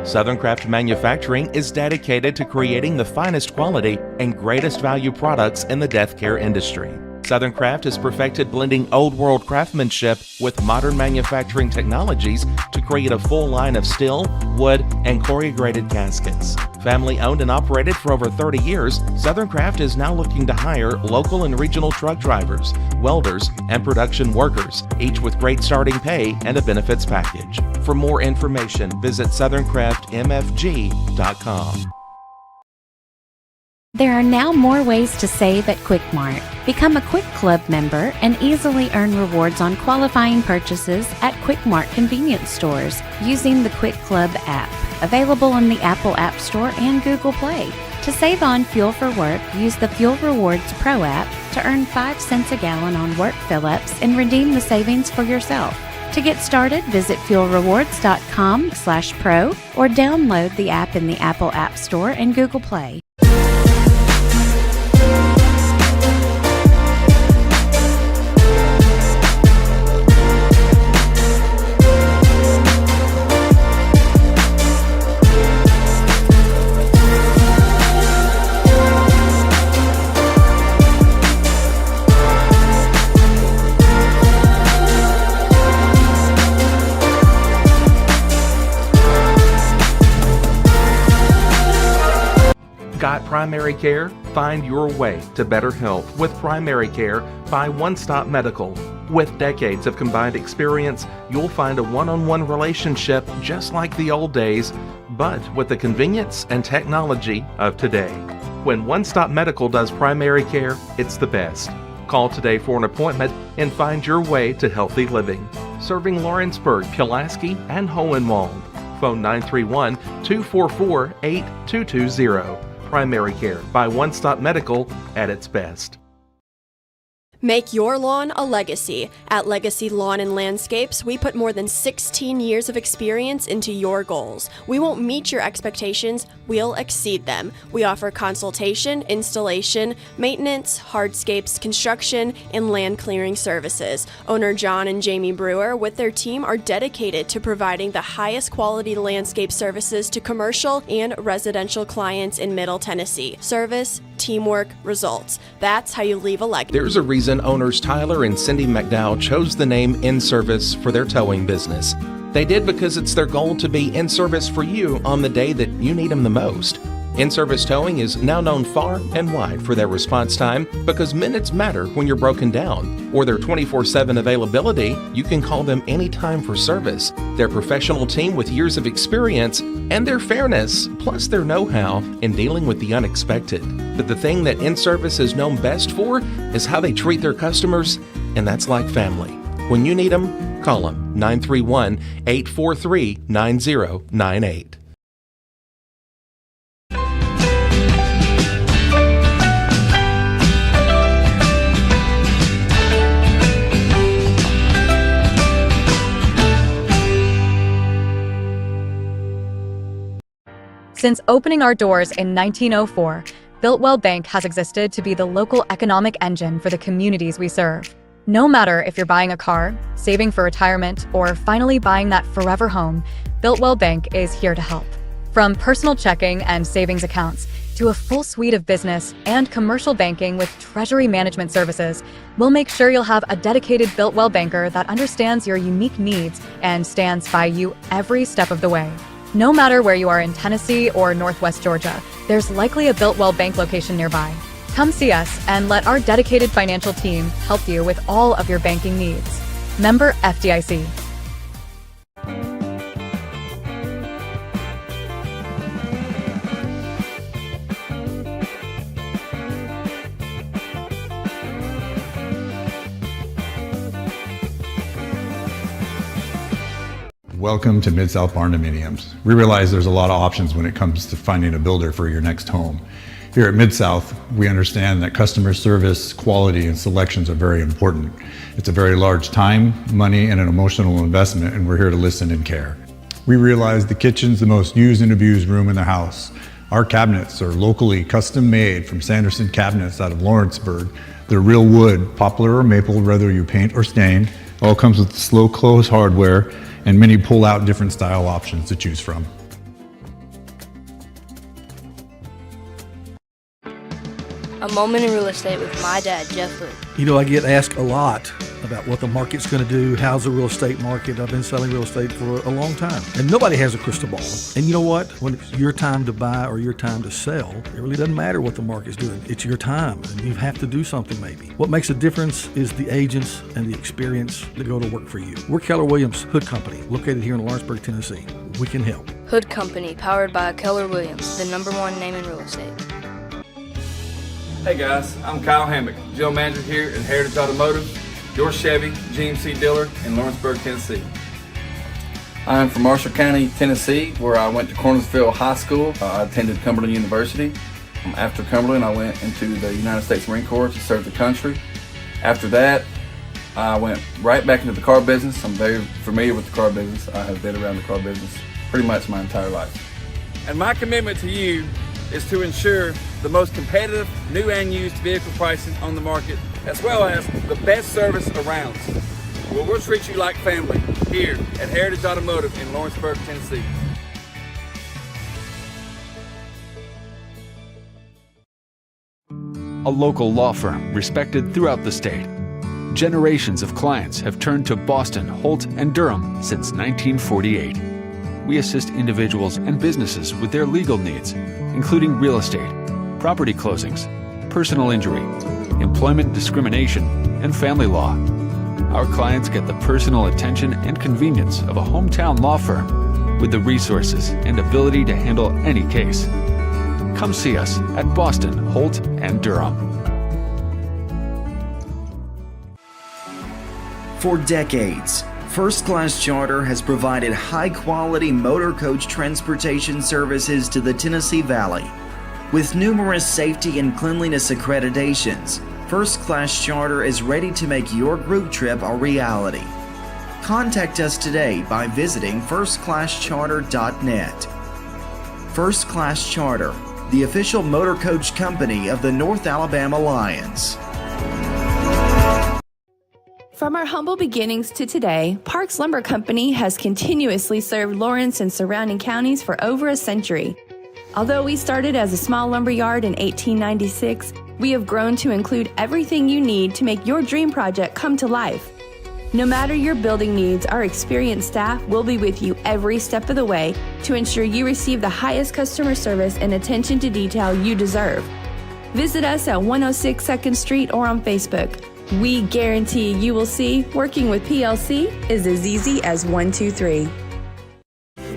Southern Craft Manufacturing is dedicated to creating the finest quality and greatest value products in the death care industry. Southern Craft has perfected blending old world craftsmanship with modern manufacturing technologies to create a full line of steel, wood, and corrugated caskets. Family owned and operated for over 30 years, Southern Craft is now looking to hire local and regional truck drivers, welders, and production workers, each with great starting pay and a benefits package. For more information, visit SouthernCraftMFG.com. There are now more ways to save at Quick Mart. Become a Quick Club member and easily earn rewards on qualifying purchases at Quick Mart convenience stores using the Quick Club app, available in the Apple App Store and Google Play. To save on fuel for work, use the Fuel Rewards Pro app to earn 5 cents a gallon on work fill-ups and redeem the savings for yourself. To get started, visit fuelrewards.com/pro or download the app in the Apple App Store and Google Play. Got primary care? Find your way to better health with primary care by One Stop Medical. With decades of combined experience, you'll find a one-on-one relationship just like the old days, but with the convenience and technology of today. When One Stop Medical does primary care, it's the best. Call today for an appointment and find your way to healthy living. Serving Lawrenceburg, Pulaski, and Hohenwald. Phone 931-244-8220. Primary care by One Stop Medical at its best. Make your lawn a legacy. At Legacy Lawn and Landscapes, we put more than 16 years of experience into your goals. We won't meet your expectations, we'll exceed them. We offer consultation, installation, maintenance, hardscapes, construction, and land clearing services. Owner John and Jamie Brewer with their team are dedicated to providing the highest quality landscape services to commercial and residential clients in Middle Tennessee. Service, teamwork, results. That's how you leave a legacy. There's a reason owners Tyler and Cindy McDowell chose the name In Service for their towing business. They did because it's their goal to be in service for you on the day that you need them the most. In-Service Towing is now known far and wide for their response time because minutes matter when you're broken down. Or their 24/7 availability, you can call them anytime for service. Their professional team with years of experience and their fairness, plus their know-how in dealing with the unexpected. But the thing that In-Service is known best for is how they treat their customers and that's like family. When you need them, call them 931-843-9098. Since opening our doors in 1904, Builtwell Bank has existed to be the local economic engine for the communities we serve. No matter if you're buying a car, saving for retirement, or finally buying that forever home, Builtwell Bank is here to help. From personal checking and savings accounts to a full suite of business and commercial banking with treasury management services, we'll make sure you'll have a dedicated Builtwell banker that understands your unique needs and stands by you every step of the way. No matter where you are in Tennessee or Northwest Georgia, there's likely a Builtwell Bank location nearby. Come see us and let our dedicated financial team help you with all of your banking needs. Member FDIC. Welcome to Mid-South Barn Dominiums. We realize there's a lot of options when it comes to finding a builder for your next home. Here at Mid-South, we understand that customer service, quality, and selections are very important. It's a very large time, money, and an emotional investment, and we're here to listen and care. We realize the kitchen's the most used and abused room in the house. Our cabinets are locally custom made from Sanderson cabinets out of Lawrenceburg. They're real wood, poplar or maple, whether you paint or stain. All comes with slow close hardware and many pull-out different style options to choose from. A moment in real estate with my dad, Jeff Hood. You know, I get asked a lot about what the market's going to do, how's the real estate market. I've been selling real estate for a long time, and nobody has a crystal ball. And you know what? When it's your time to buy or your time to sell, it really doesn't matter what the market's doing. It's your time, and you have to do something maybe. What makes a difference is the agents and the experience that go to work for you. We're Keller Williams Hood Company, located here in Lawrenceburg, Tennessee. We can help. Hood Company, powered by Keller Williams, the #1 name in real estate. Hey guys, I'm Kyle Hammock, General Manager here at Heritage Automotive, your Chevy GMC dealer in Lawrenceburg, Tennessee. I'm from Marshall County, Tennessee, where I went to Cornersville High School. I attended Cumberland University. After Cumberland, I went into the United States Marine Corps to serve the country. After that, I went right back into the car business. I'm very familiar with the car business. I have been around the car business pretty much my entire life. And my commitment to you is to ensure the most competitive new and used vehicle pricing on the market, as well as the best service around. Well, we'll treat you like family here at Heritage Automotive in Lawrenceburg, Tennessee. A local law firm respected throughout the state. Generations of clients have turned to Boston, Holt, and Durham since 1948. We assist individuals and businesses with their legal needs, including real estate, property closings, personal injury, employment discrimination, and family law. Our clients get the personal attention and convenience of a hometown law firm with the resources and ability to handle any case. Come see us at Boston, Holt, and Durham. For decades, First Class Charter has provided high-quality motor coach transportation services to the Tennessee Valley. With numerous safety and cleanliness accreditations, First Class Charter is ready to make your group trip a reality. Contact us today by visiting firstclasscharter.net. First Class Charter, the official motor coach company of the North Alabama Lions. From our humble beginnings to today, Parks Lumber Company has continuously served Lawrence and surrounding counties for over a century. Although we started as a small lumber yard in 1896, we have grown to include everything you need to make your dream project come to life. No matter your building needs, our experienced staff will be with you every step of the way to ensure you receive the highest customer service and attention to detail you deserve. Visit us at 106 2nd Street or on Facebook. We guarantee you will see working with PLC is as easy as 1, 2, 3.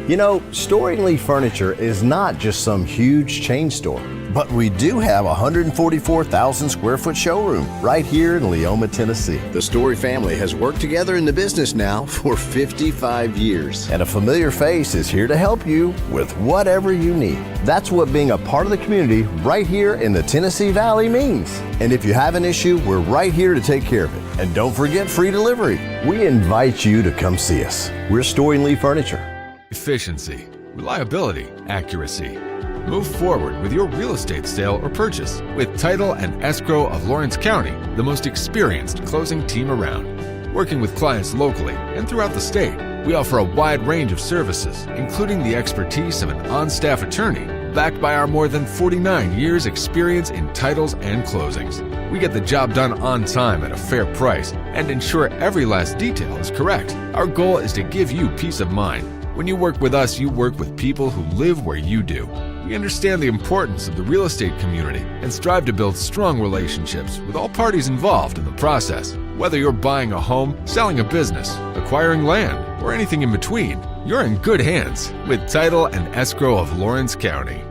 You know, Storing Lee Furniture is not just some huge chain store, But we do have a 144,000 square foot showroom right here in Leoma, Tennessee. The Story family has worked together in the business now for 55 years. And a familiar face is here to help you with whatever you need. That's what being a part of the community right here in the Tennessee Valley means. And if you have an issue, we're right here to take care of it. And don't forget free delivery. We invite you to come see us. We're Story and Lee Furniture. Efficiency, reliability, accuracy. Move forward with your real estate sale or purchase with Title and Escrow of Lawrence County, the most experienced closing team around. Working with clients locally and throughout the state, we offer a wide range of services, including the expertise of an on-staff attorney, backed by our more than 49 years experience in titles and closings. We get the job done on time at a fair price and ensure every last detail is correct. Our goal is to give you peace of mind. When you work with us, you work with people who live where you do. We understand the importance of the real estate community and strive to build strong relationships with all parties involved in the process. Whether you're buying a home, selling a business, acquiring land, or anything in between, you're in good hands with Title and Escrow of Lawrence County.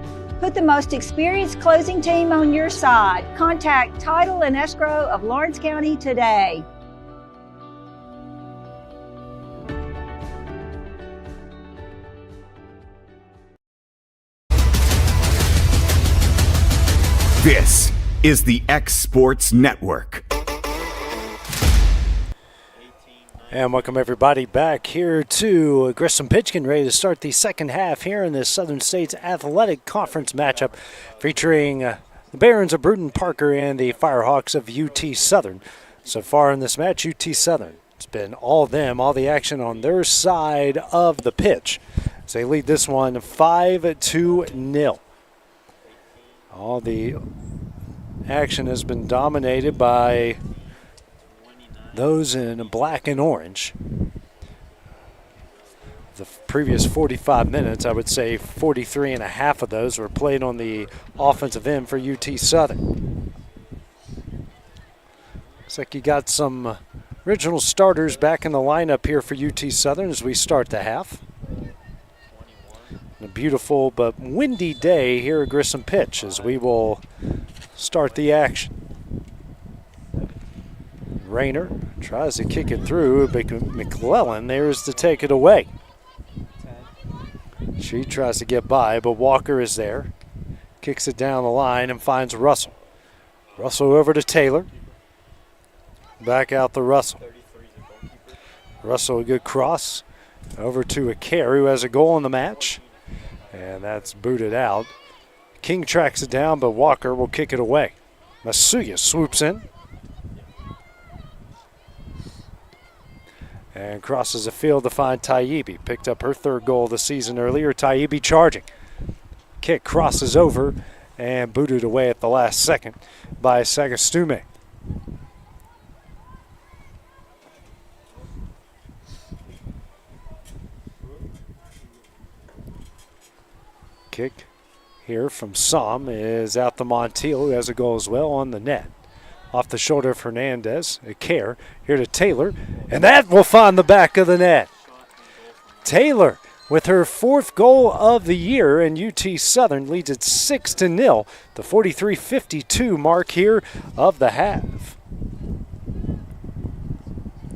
Put the most experienced closing team on your side. Contact Title and Escrow of Lawrence County today. This is the X Sports Network. And welcome everybody back here to Grissom Pitchkin, ready to start the second half here in this Southern States Athletic Conference matchup featuring the Barons of Brewton-Parker and the Firehawks of UT Southern. So far in this match, UT Southern, it's been all them, all the action on their side of the pitch. So they lead this one 5-0. All the action has been dominated by those in black and orange. The previous 45 minutes, I would say 43 and a half of those were played on the offensive end for UT Southern. Looks like you got some original starters back in the lineup here for UT Southern as we start the half. A beautiful but windy day here at Grissom Pitch as we will start the action. Rayner tries to kick it through, but McClellan there is to take it away. She tries to get by, but Walker is there. Kicks it down the line and finds Russell. Russell over to Taylor. Back out to Russell. Russell, a good cross. Over to a Kerr, who has a goal in the match. And that's booted out. King tracks it down, but Walker will kick it away. Masuya swoops in. And crosses the field to find Taibbi. Picked up her third goal of the season earlier. Taibbi charging. Kick crosses over and booted away at the last second by Sagastume. Kick here from Som is out to Montiel, who has a goal as well on the net. Off the shoulder of Hernandez, a Kerr here to Taylor, and that will find the back of the net. Taylor with her fourth goal of the year, and UT Southern leads it 6-0, the 43-52 mark here of the half.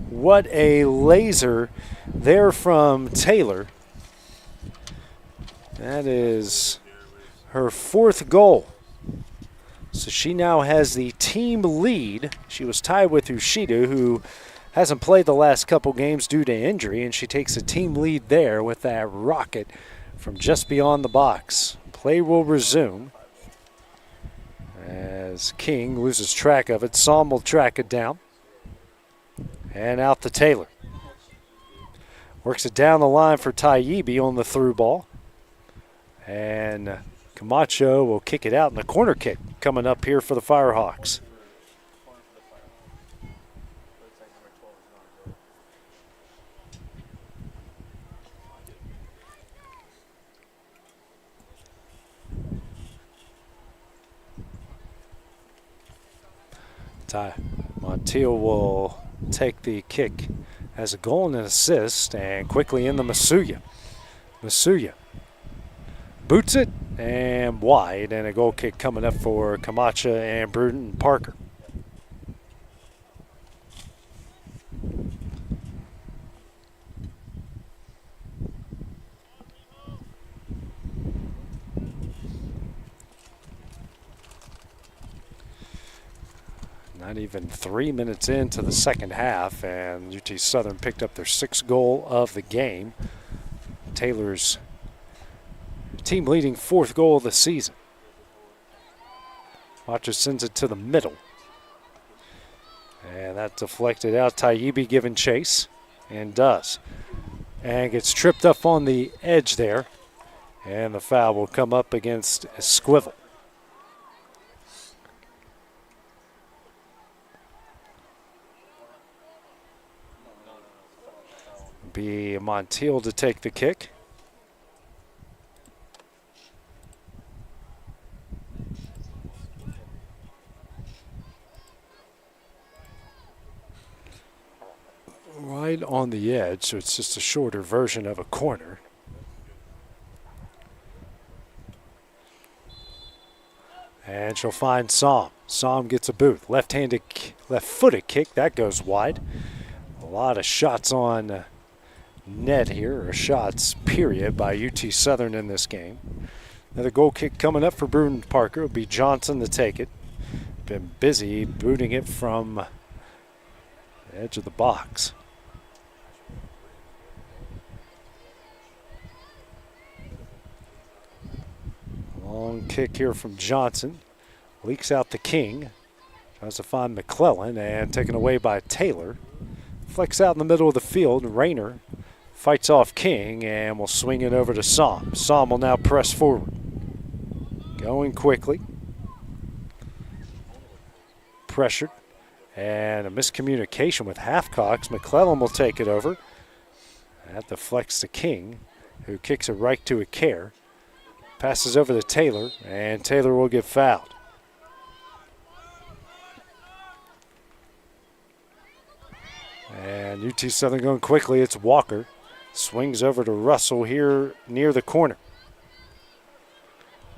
What a laser there from Taylor. That is her fourth goal. So she now has the team lead. She was tied with Ushida, who hasn't played the last couple games due to injury, and she takes a team lead there with that rocket from just beyond the box. Play will resume as King loses track of it. Som will track it down. And out to Taylor. Works it down the line for Taibbi on the through ball. And Camacho will kick it out in the corner kick coming up here for the Firehawks. Montiel will take the kick as a goal and an assist, and quickly in the Masuya. Masuya boots it, and wide, and a goal kick coming up for Camacho and Brewton-Parker. Not even 3 minutes into the second half, and UT Southern picked up their 6th goal of the game. Taylor's team leading 4th goal of the season. Watcher sends it to the middle. And that deflected out. Taibbi giving chase, and does. And gets tripped up on the edge there. And the foul will come up against Esquivel. Be Montiel to take the kick. Right on the edge, so it's just a shorter version of a corner. And she'll find Som. Som gets a boot. Left-footed kick, that goes wide. A lot of shots on net here, or shots, period, by UT Southern in this game. Another goal kick coming up for Brewton-Parker. It'll be Johnson to take it. Been busy booting it from the edge of the box. Long kick here from Johnson. Leaks out the King. Tries to find McClellan, and taken away by Taylor. Flex out in the middle of the field. Rayner fights off King and will swing it over to Som. Som will now press forward. Going quickly. Pressured. And a miscommunication with Halfcocks. McClellan will take it over. That deflects to King, who kicks it right to a Care. Passes over to Taylor, and Taylor will get fouled. And UT Southern going quickly. It's Walker. Swings over to Russell here near the corner.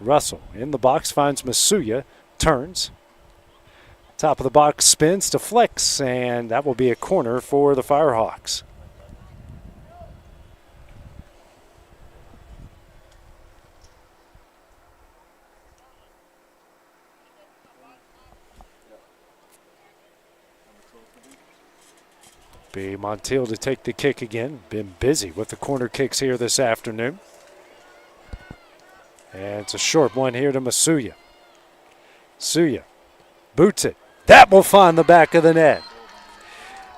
Russell in the box finds Masuya. Turns. Top of the box spins to flex, and that will be a corner for the Firehawks. Be Montiel to take the kick again. Been busy with the corner kicks here this afternoon. And it's a short one here to Masuya. Masuya boots it. That will find the back of the net.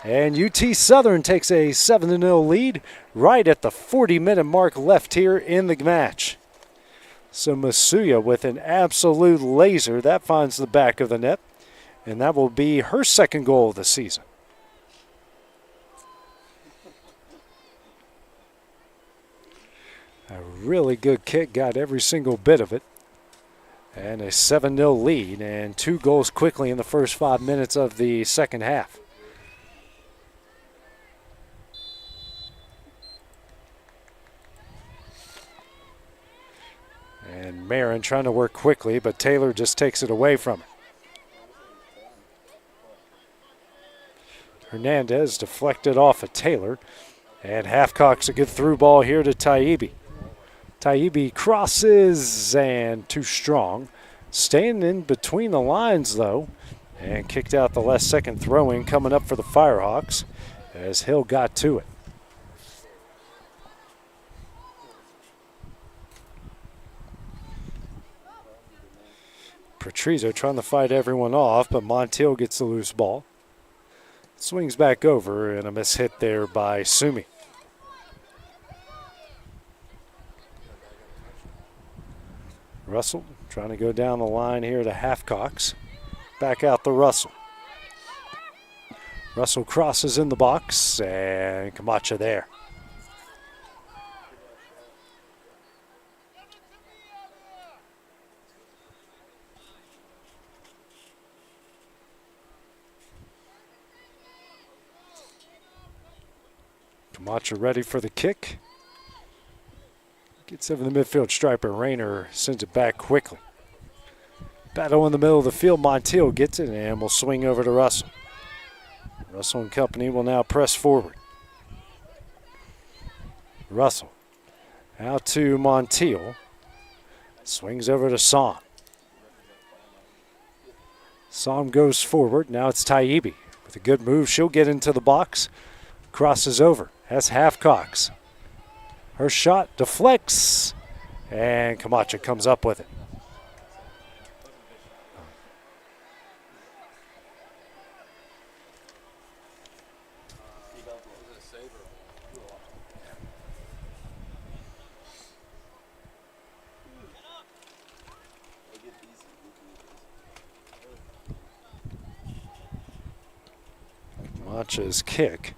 And UT Southern takes a 7-0 lead right at the 40-minute mark left here in the match. So Masuya with an absolute laser. That finds the back of the net. And that will be her 2nd goal of the season. A really good kick, got every single bit of it. And a 7-0 lead, and 2 goals quickly in the first 5 minutes of the second half. And Marin trying to work quickly, but Taylor just takes it away from her. Hernandez deflected off of Taylor, and Halfcock's a good through ball here to Taibbi. Taibbi crosses, and too strong. Staying in between the lines, though, and kicked out the last second throw-in coming up for the Firehawks as Hill got to it. Patrizio trying to fight everyone off, but Montiel gets the loose ball. Swings back over, and a miss hit there by Sumi. Russell trying to go down the line here to Halfcocks. Back out to Russell. Russell crosses in the box, and Camacho there. Camacho ready for the kick. Gets over the midfield striper. Rayner sends it back quickly. Battle in the middle of the field. Montiel gets it and will swing over to Russell. Russell and company will now press forward. Russell out to Montiel. Swings over to Som. Som goes forward. Now it's Taibbi with a good move. She'll get into the box. Crosses over. Has Halfcox. Her shot deflects. And Camacho comes up with it. Camacho's kick.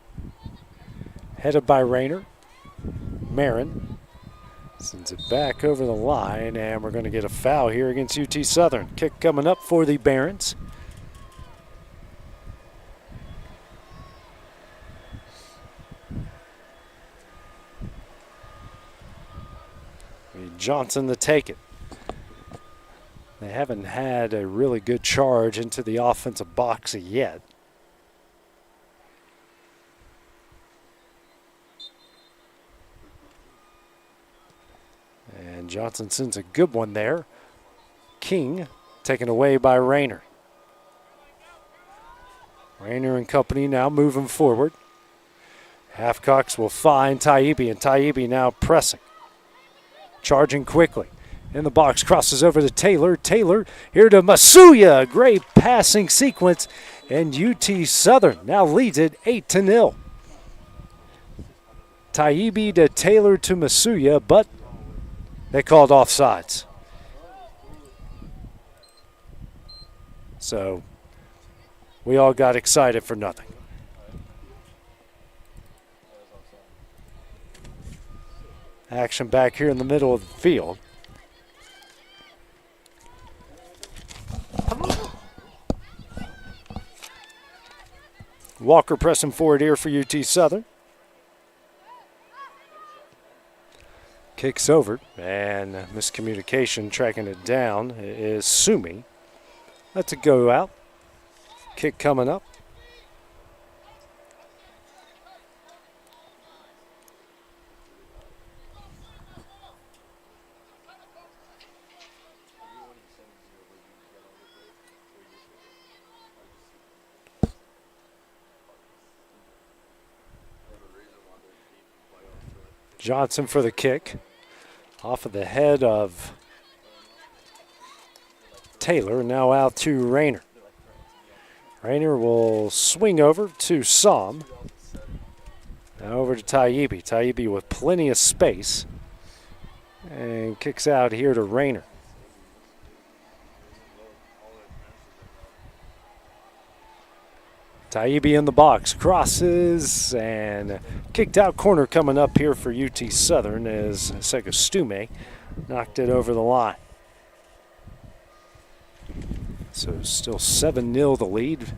Headed by Rayner. Marin sends it back over the line, and we're going to get a foul here against UT Southern. Kick coming up for the Barons. Johnson to take it. They haven't had a really good charge into the offensive box yet. And Johnson sends a good one there. King taken away by Rayner. Rayner and company now moving forward. Halfcox will find Taibbi, and Taibbi now pressing. Charging quickly. In the box, crosses over to Taylor. Taylor here to Masuya. Great passing sequence. And UT Southern now leads it 8-0. Taibbi to Taylor to Masuya, but they called offsides. So we all got excited for nothing. Action back here in the middle of the field. Walker pressing forward here for UT Southern. Kicks over, and miscommunication tracking it down is Sumi. Lets it go out. Kick coming up. Johnson for the kick. Off of the head of Taylor, now out to Rayner. Rayner will swing over to Som. Now over to Taibbi. Taibbi with plenty of space. And kicks out here to Rayner. Taibbi in the box, crosses, and kicked out corner coming up here for UT Southern as Segastume knocked it over the line. So still 7-0 the lead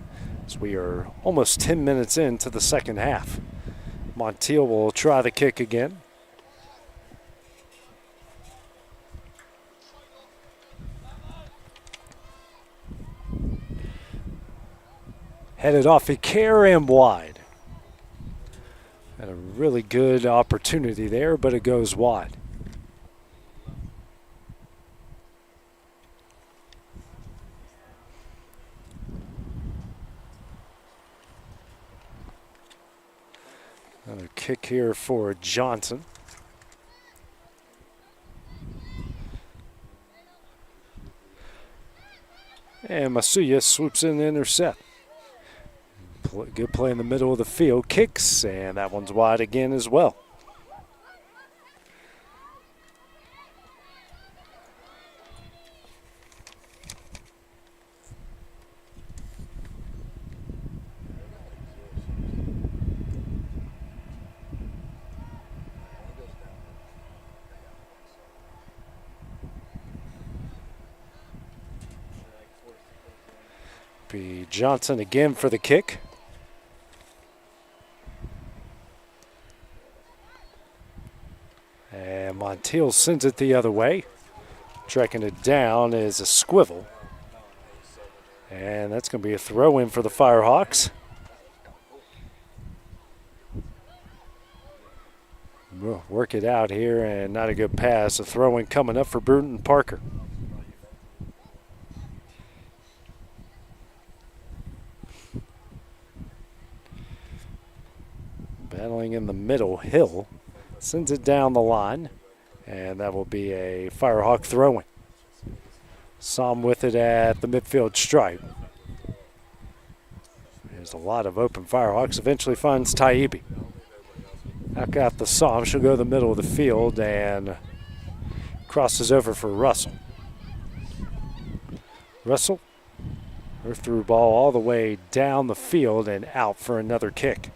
as we are almost 10 minutes into the second half. Montiel will try the kick again. Headed off Iker and wide. Had a really good opportunity there, but it goes wide. Another kick here for Johnson. And Masuya swoops in the intercept. Good play in the middle of the field. Kicks, and that one's wide again as well. Be Johnson again for the kick. Montiel sends it the other way. Tracking it down is a Squivel. And that's going to be a throw-in for the Firehawks. We'll work it out here, and not a good pass. A throw-in coming up for Brewton-Parker. Battling in the middle, Hill sends it down the line, and that will be a Firehawk throw-in. Som with it at the midfield stripe. There's a lot of open Firehawks. Eventually finds Taibbi. Back out the Som. She'll go the middle of the field and crosses over for Russell. Russell, her through ball all the way down the field and out for another kick.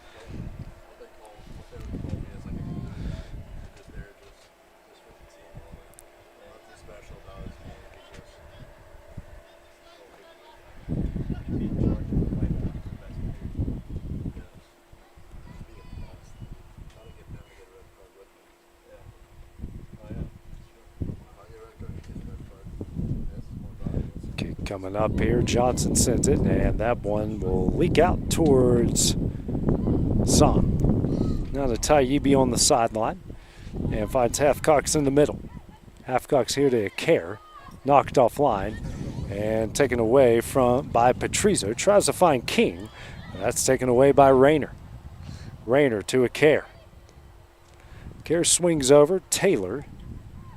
Coming up here, Johnson sends it, and that one will leak out towards Som. Now to Taibbi on the sideline, and finds Halfcox in the middle. Halfcox here to Care, knocked offline, and taken away by Patrizio. Tries to find King, that's taken away by Rayner. Rayner to a Care. Care swings over, Taylor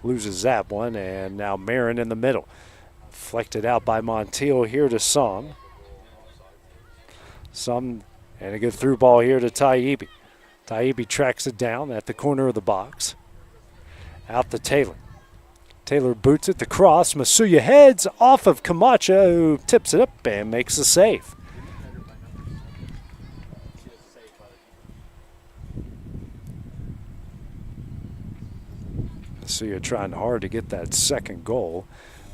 loses that one, and now Marin in the middle. Deflected out by Montiel here to Som. Som, and a good through ball here to Taibbi. Taibbi tracks it down at the corner of the box. Out to Taylor. Taylor boots it, the cross. Masuya heads off of Camacho, who tips it up and makes the save. Masuya trying hard to get that second goal.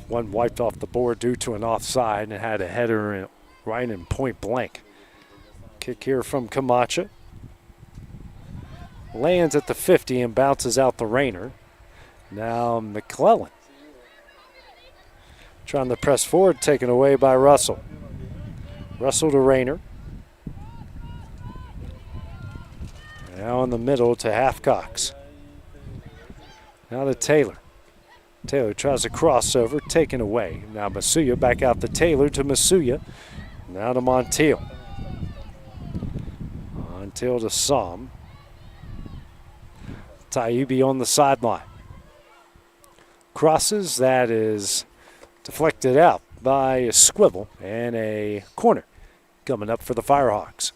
One wiped off the board due to an offside and had a header right in point blank. Kick here from Camacho. Lands at the 50 and bounces out the Rayner. Now McClellan. Trying to press forward, taken away by Russell. Russell to Rayner. Now in the middle to Halfcox. Now to Taylor. Taylor tries a crossover, taken away. Now Masuya back out to Taylor to Masuya. Now to Montiel. Montiel to Som. Taibbi on the sideline. Crosses, that is deflected out by a Squivel, and a corner coming up for the Firehawks.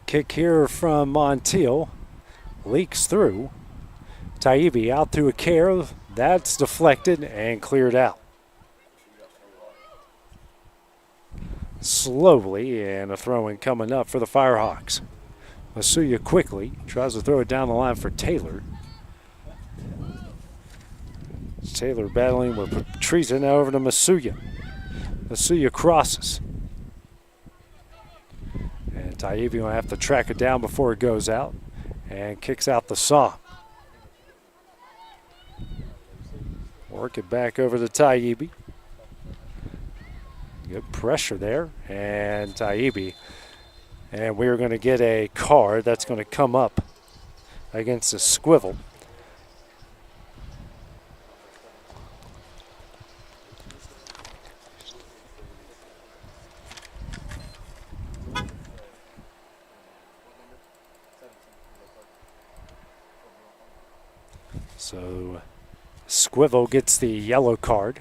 Kick here from Montiel. Leaks through. Taibbi out through a Care. That's deflected and cleared out. Slowly, and a throw-in coming up for the Firehawks. Masuya quickly tries to throw it down the line for Taylor. Taylor battling with Patrizio. Now over to Masuya. Masuya crosses. And Taibbi will have to track it down before it goes out. And kicks out the Som. Work it back over to Taibbi. Good pressure there. And Taibbi. And we're going to get a card that's going to come up against a Squivel. So Squivel gets the yellow card.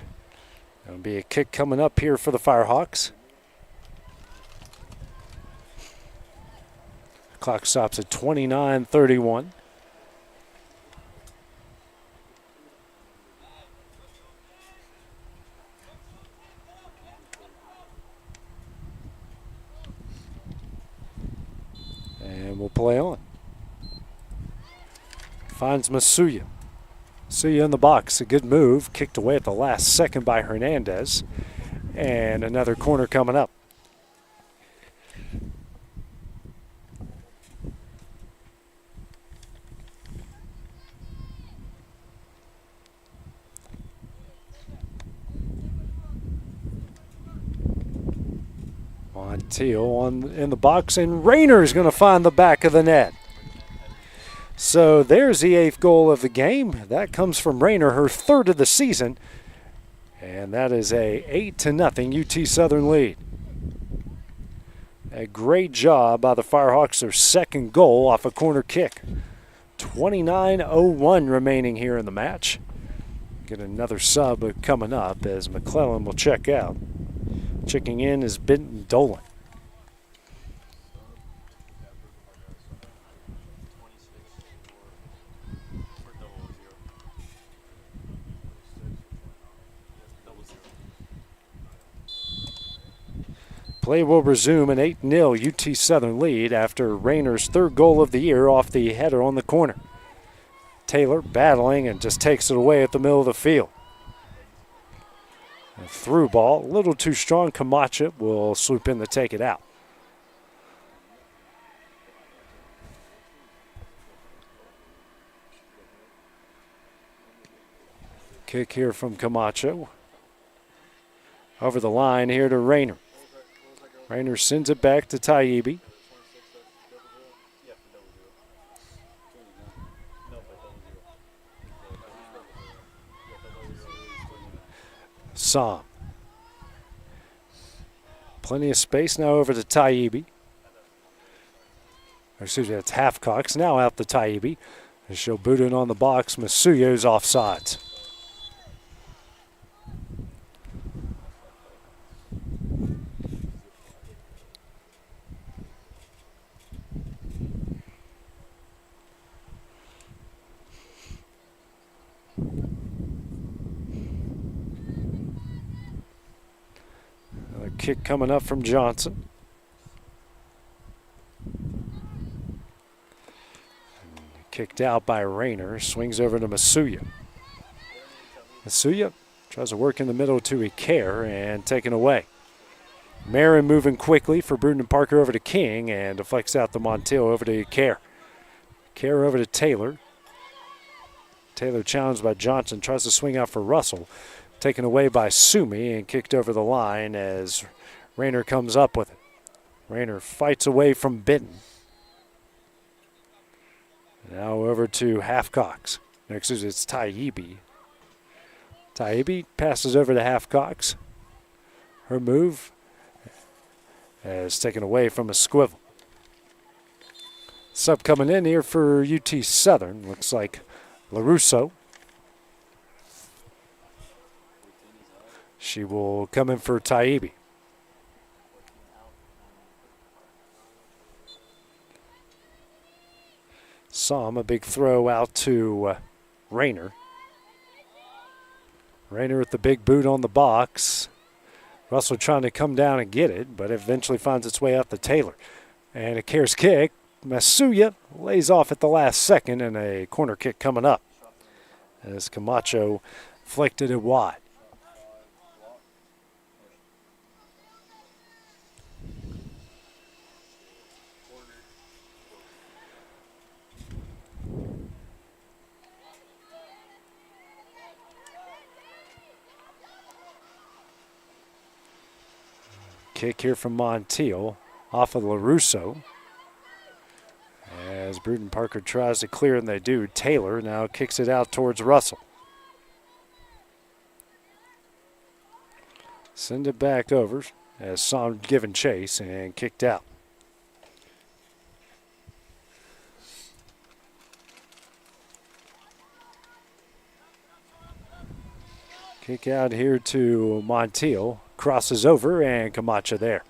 There'll be a kick coming up here for the Firehawks. Clock stops at 29:31. And will play on. Finds Masuya. Masuya in the box. A good move. Kicked away at the last second by Hernandez. And another corner coming up. Montiel in the box, and Rayner's going to find the back of the net. So there's the 8th goal of the game. That comes from Rayner, her 3rd of the season. And that is a 8-0 UT Southern lead. A great job by the Firehawks, their 2nd goal off a corner kick. 29:01 remaining here in the match. Get another sub coming up as McClellan will check out. Checking in is Benton Dolan. Play will resume, an 8-0 UT Southern lead after Rayner's 3rd goal of the year off the header on the corner. Taylor battling and just takes it away at the middle of the field. A through ball, a little too strong. Camacho will swoop in to take it out. Kick here from Camacho. Over the line here to Rayner. Rayner sends it back to Taibbi. Som. Plenty of space now over to Taibbi. Excuse me, that's Halfcocks. Now out to Taibbi. She'll boot it on the box. Masuya's offsides. Another kick coming up from Johnson. Kicked out by Rayner. Swings over to Masuya. Masuya tries to work in the middle to Icare and taken away. Marin moving quickly for Brewton-Parker over to King and deflects out the Montiel over to Icare. Icare over to Taylor. Taylor challenged by Johnson. Tries to swing out for Russell. Taken away by Sumi and kicked over the line as Rayner comes up with it. Rayner fights away from Benton. Now over to Halfcocks. Next is it's Taibbi. Taibbi passes over to Halfcocks. Her move is taken away from a Squivel. Sub coming in here for UT Southern. Looks like LaRusso. She will come in for Taibbi. Som, a big throw out to Rayner. Rayner with the big boot on the box. Russell trying to come down and get it, but eventually finds its way out to Taylor. And a Cares kick. Masuya lays off at the last second, and a corner kick coming up as Camacho flicked it wide. Kick here from Montiel off of LaRusso. As Brewton-Parker tries to clear, and they do. Taylor now kicks it out towards Russell. Send it back over as Som given chase and kicked out. Kick out here to Montiel. Crosses over and Camacho there.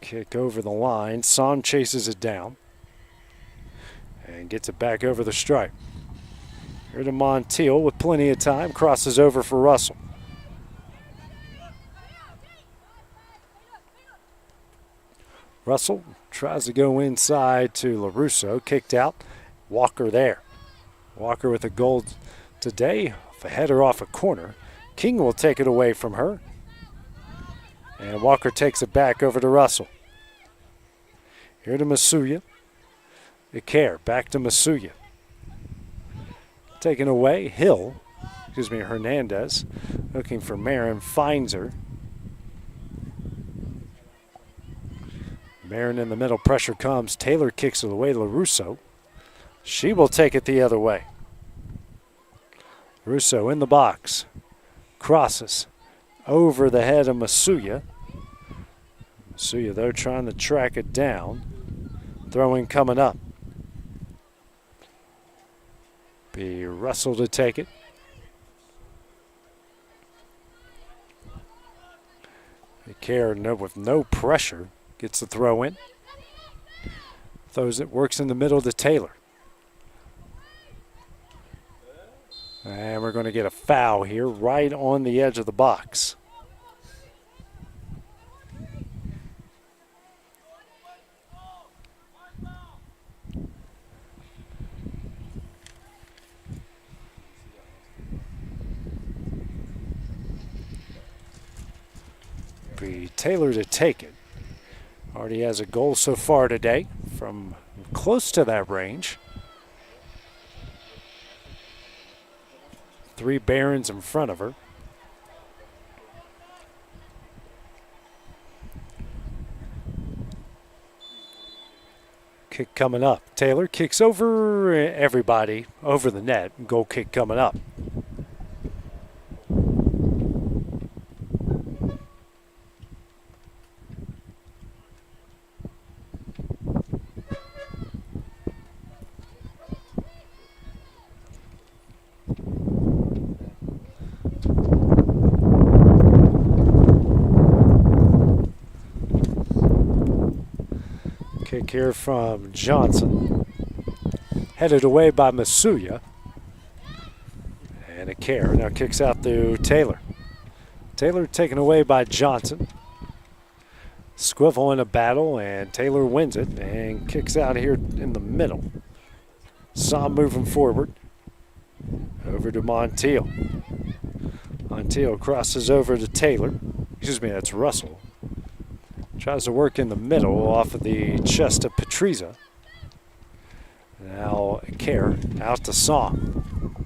Kick over the line. Son chases it down and gets it back over the stripe. Here to Montiel with plenty of time. Crosses over for Russell. Russell tries to go inside to LaRusso. Kicked out. Walker there. Walker with a goal today. A header off a corner. King will take it away from her. And Walker takes it back over to Russell. Here to Masuya. Icare back to Masuya. Taken away. Hernandez. Looking for Marin. Finds her. Marin in the middle. Pressure comes. Taylor kicks it away. LaRusso. She will take it the other way. Russo in the box. Crosses over the head of Masuya. Masuya, though, trying to track it down. Throwing coming up. Be Russell to take it. Care with no pressure. Gets the throw in. Throws it, works in the middle to Taylor. And we're going to get a foul here right on the edge of the box. Be Taylor to take it. Already has a goal so far today from close to that range. 3 Barons in front of her. Kick coming up. Taylor kicks over everybody, over the net. Goal kick coming up. Kick here from Johnson. Headed away by Masuya. And Icare now kicks out to Taylor. Taylor taken away by Johnson. Squivel in a battle, and Taylor wins it and kicks out here in the middle. Sam moving forward. Over to Montiel. Montiel crosses over to Taylor. Excuse me, that's Russell. Tries to work in the middle off of the chest of Patriza. Now Care out to Som.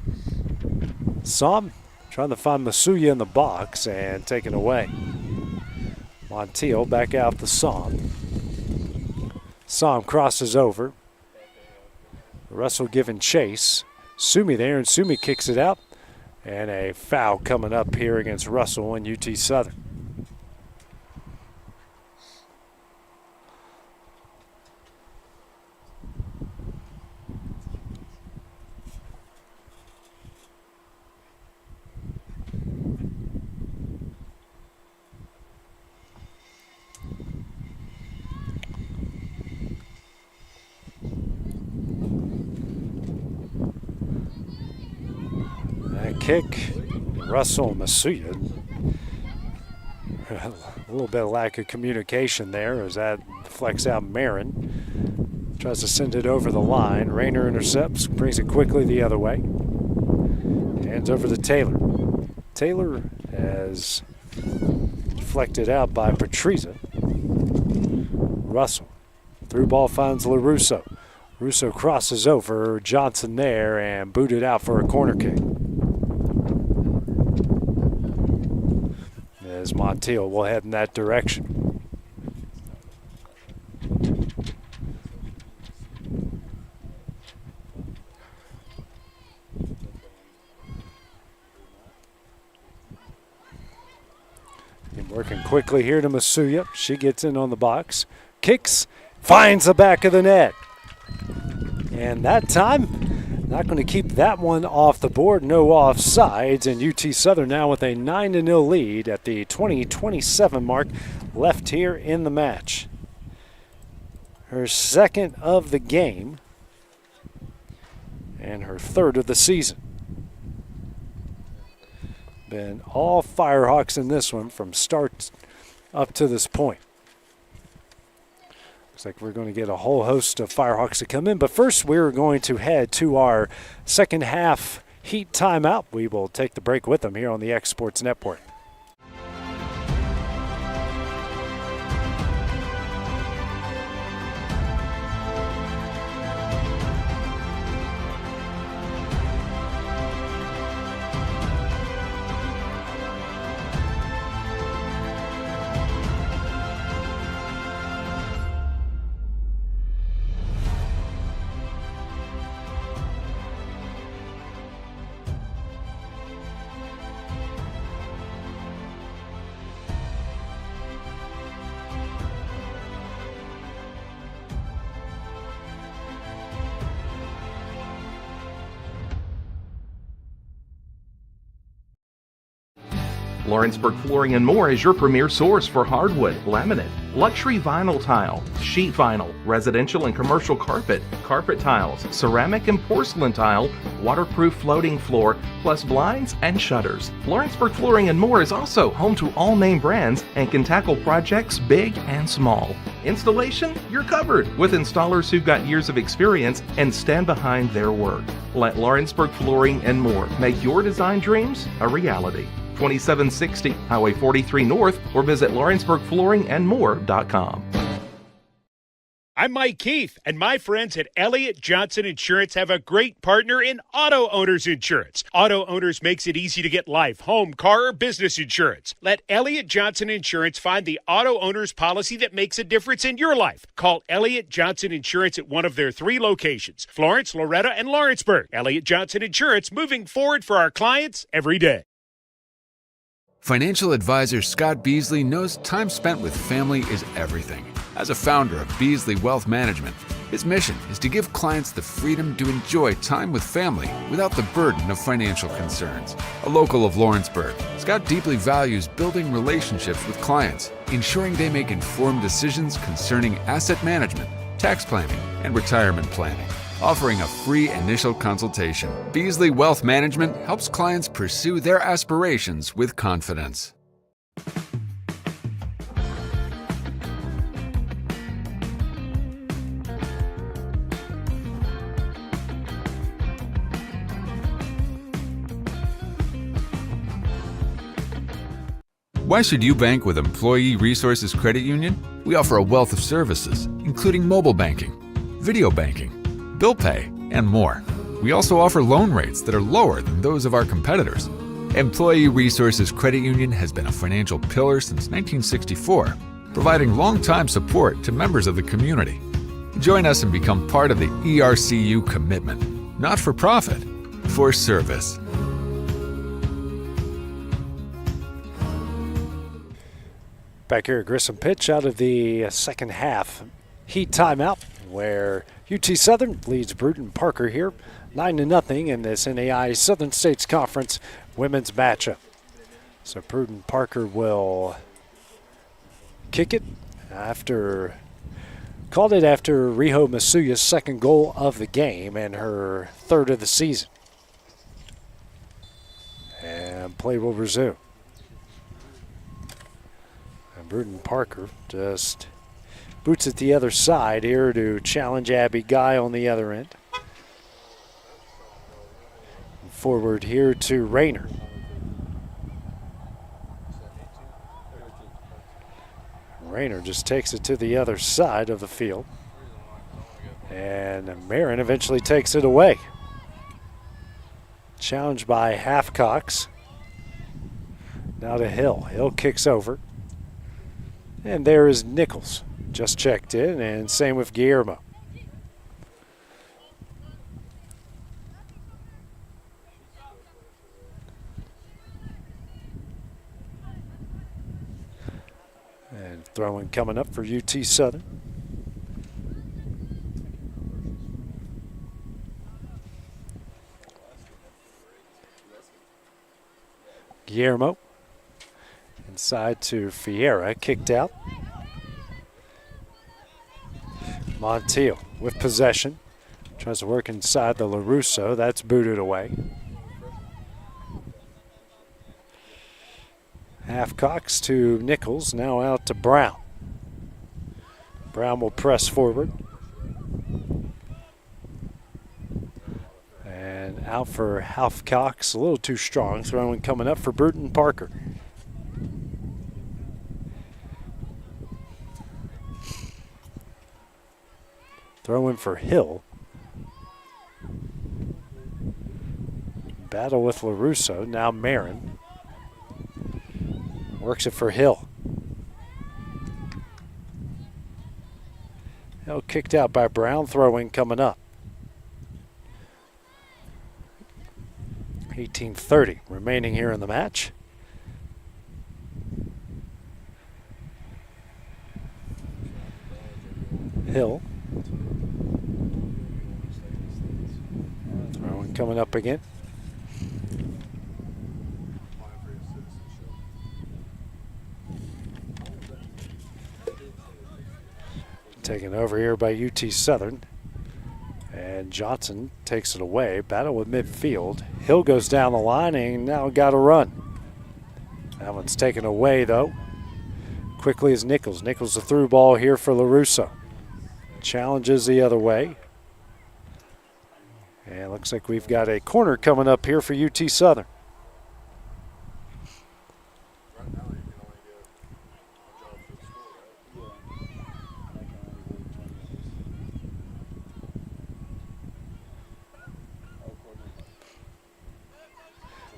Som trying to find Masuya in the box and taken away. Montiel back out to Som. Som crosses over. Russell giving chase. Sumi there, and Sumi kicks it out. And a foul coming up here against Russell and UT Southern. Kick, Russell and Masuya. A little bit of lack of communication there as that deflects out Marin. Tries to send it over the line. Rayner intercepts, brings it quickly the other way. Hands over to Taylor. Taylor has deflected out by Patriza. Russell. Through ball finds LaRusso. Russo crosses over. Johnson there and booted out for a corner kick. As Montiel will head in that direction. And working quickly here to Masuya. She gets in on the box. Kicks, finds the back of the net. And that time, not going to keep that one off the board. No offsides. And UT Southern now with a 9-0 lead at the 20:27 mark left here in the match. her second of the game and her third of the season. Been all Firehawks in this one from start up to this point. Looks like we're going to get a whole host of Firehawks to come in, but first we're going to head to our second half heat timeout. We will take the break with them here on the X Sports Network. Lawrenceburg Flooring and More is your premier source for hardwood, laminate, luxury vinyl tile, sheet vinyl, residential and commercial carpet, carpet tiles, ceramic and porcelain tile, waterproof floating floor, plus blinds and shutters. Lawrenceburg Flooring and More is also home to all name brands and can tackle projects big and small. Installation, you're covered with installers who've got years of experience and stand behind their work. Let Lawrenceburg Flooring and More make your design dreams a reality. 2760 Highway 43 North, or visit LawrenceburgFlooringandMore.com. I'm Mike Keith, and my friends at Elliott Johnson Insurance have a great partner in Auto Owners Insurance. Auto Owners makes it easy to get life, home, car, or business insurance. Let Elliott Johnson Insurance find the Auto Owners policy that makes a difference in your life. Call Elliott Johnson Insurance at one of their 3 locations, Florence, Loretto, and Lawrenceburg. Elliott Johnson Insurance, moving forward for our clients every day. Financial advisor Scott Beasley knows time spent with family is everything. As a founder of Beasley Wealth Management, his mission is to give clients the freedom to enjoy time with family without the burden of financial concerns. A local of Lawrenceburg, Scott deeply values building relationships with clients, ensuring they make informed decisions concerning asset management, tax planning, and retirement planning. Offering a free initial consultation, Beasley Wealth Management helps clients pursue their aspirations with confidence. Why should you bank with Employee Resources Credit Union? We offer a wealth of services, including mobile banking, video banking, bill pay, and more. We also offer loan rates that are lower than those of our competitors. Employee Resources Credit Union has been a financial pillar since 1964, providing long-time support to members of the community. Join us and become part of the ERCU commitment, not for profit, for service. Back here at Grissom Pitch out of the second half heat timeout, where UT Southern leads Brewton-Parker here 9-0 in this NAIA Southern States Conference women's matchup. So Brewton-Parker will kick it after Riho Masuya's second goal of the game and her third of the season. And play will resume. And Brewton-Parker just boots at the other side here to challenge Abby Guy on the other end. Forward here to Rayner. Rayner just takes it to the other side of the field. And Marin eventually takes it away. Challenged by Halfcox. Now to Hill. Hill kicks over. And there is Nichols. Just checked in, and same with Guillermo. And throwing coming up for UT Southern. Guillermo inside to Fiera, kicked out. Montiel with possession. Tries to work inside the LaRusso. That's booted away. Halfcocks to Nichols. Now out to Brown. Brown will press forward. And out for Halfcocks. A little too strong. Throwing coming up for Brewton-Parker. Throwing for Hill. Battle with LaRusso. Now Marin. Works it for Hill. Hill kicked out by Brown. Throwing coming up. 18:30 remaining here in the match. Hill. Throwing coming up again. Taken over here by UT Southern. And Johnson takes it away. Battle with midfield. Hill goes down the line and now got a run. That one's taken away though. Quickly is Nichols. Nichols the through ball here for LaRusso. Challenges the other way. And looks like we've got a corner coming up here for UT Southern.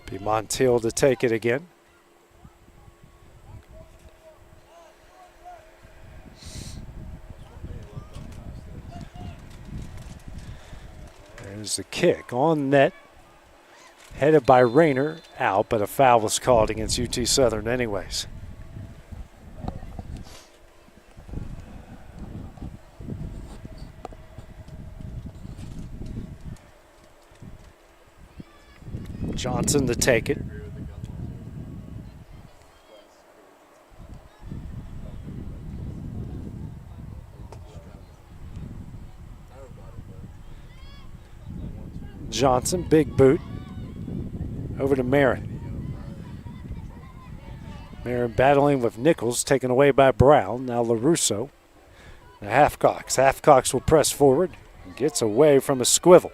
Be Montiel to take it again. There's the kick on net. Headed by Rayner, out, but a foul was called against UT Southern anyways. Johnson to take it. Johnson, big boot. Over to Marin. Marin battling with Nichols, taken away by Brown. Now LaRusso. The Halfcocks. Halfcocks will press forward. Gets away from a squivel.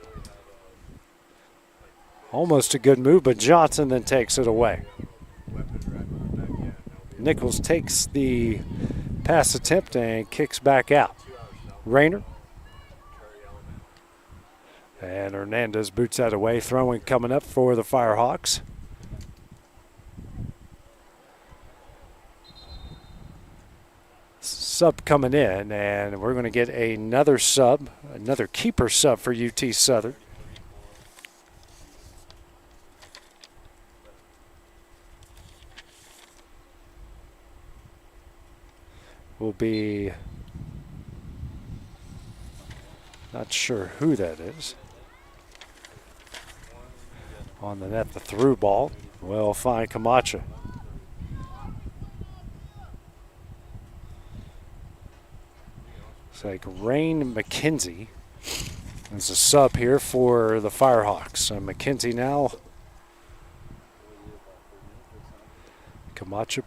Almost a good move, but Johnson then takes it away. Nichols takes the pass attempt and kicks back out. Rayner. And Hernandez boots that away. Throwing coming up for the Firehawks. Sub coming in, and we're going to get another sub, another keeper sub for UT Southern. Will be, not sure who that is. On the net, the through ball. We'll find Camacho. It's like Rain McKenzie is a sub here for the Firehawks. So McKenzie now. Camacho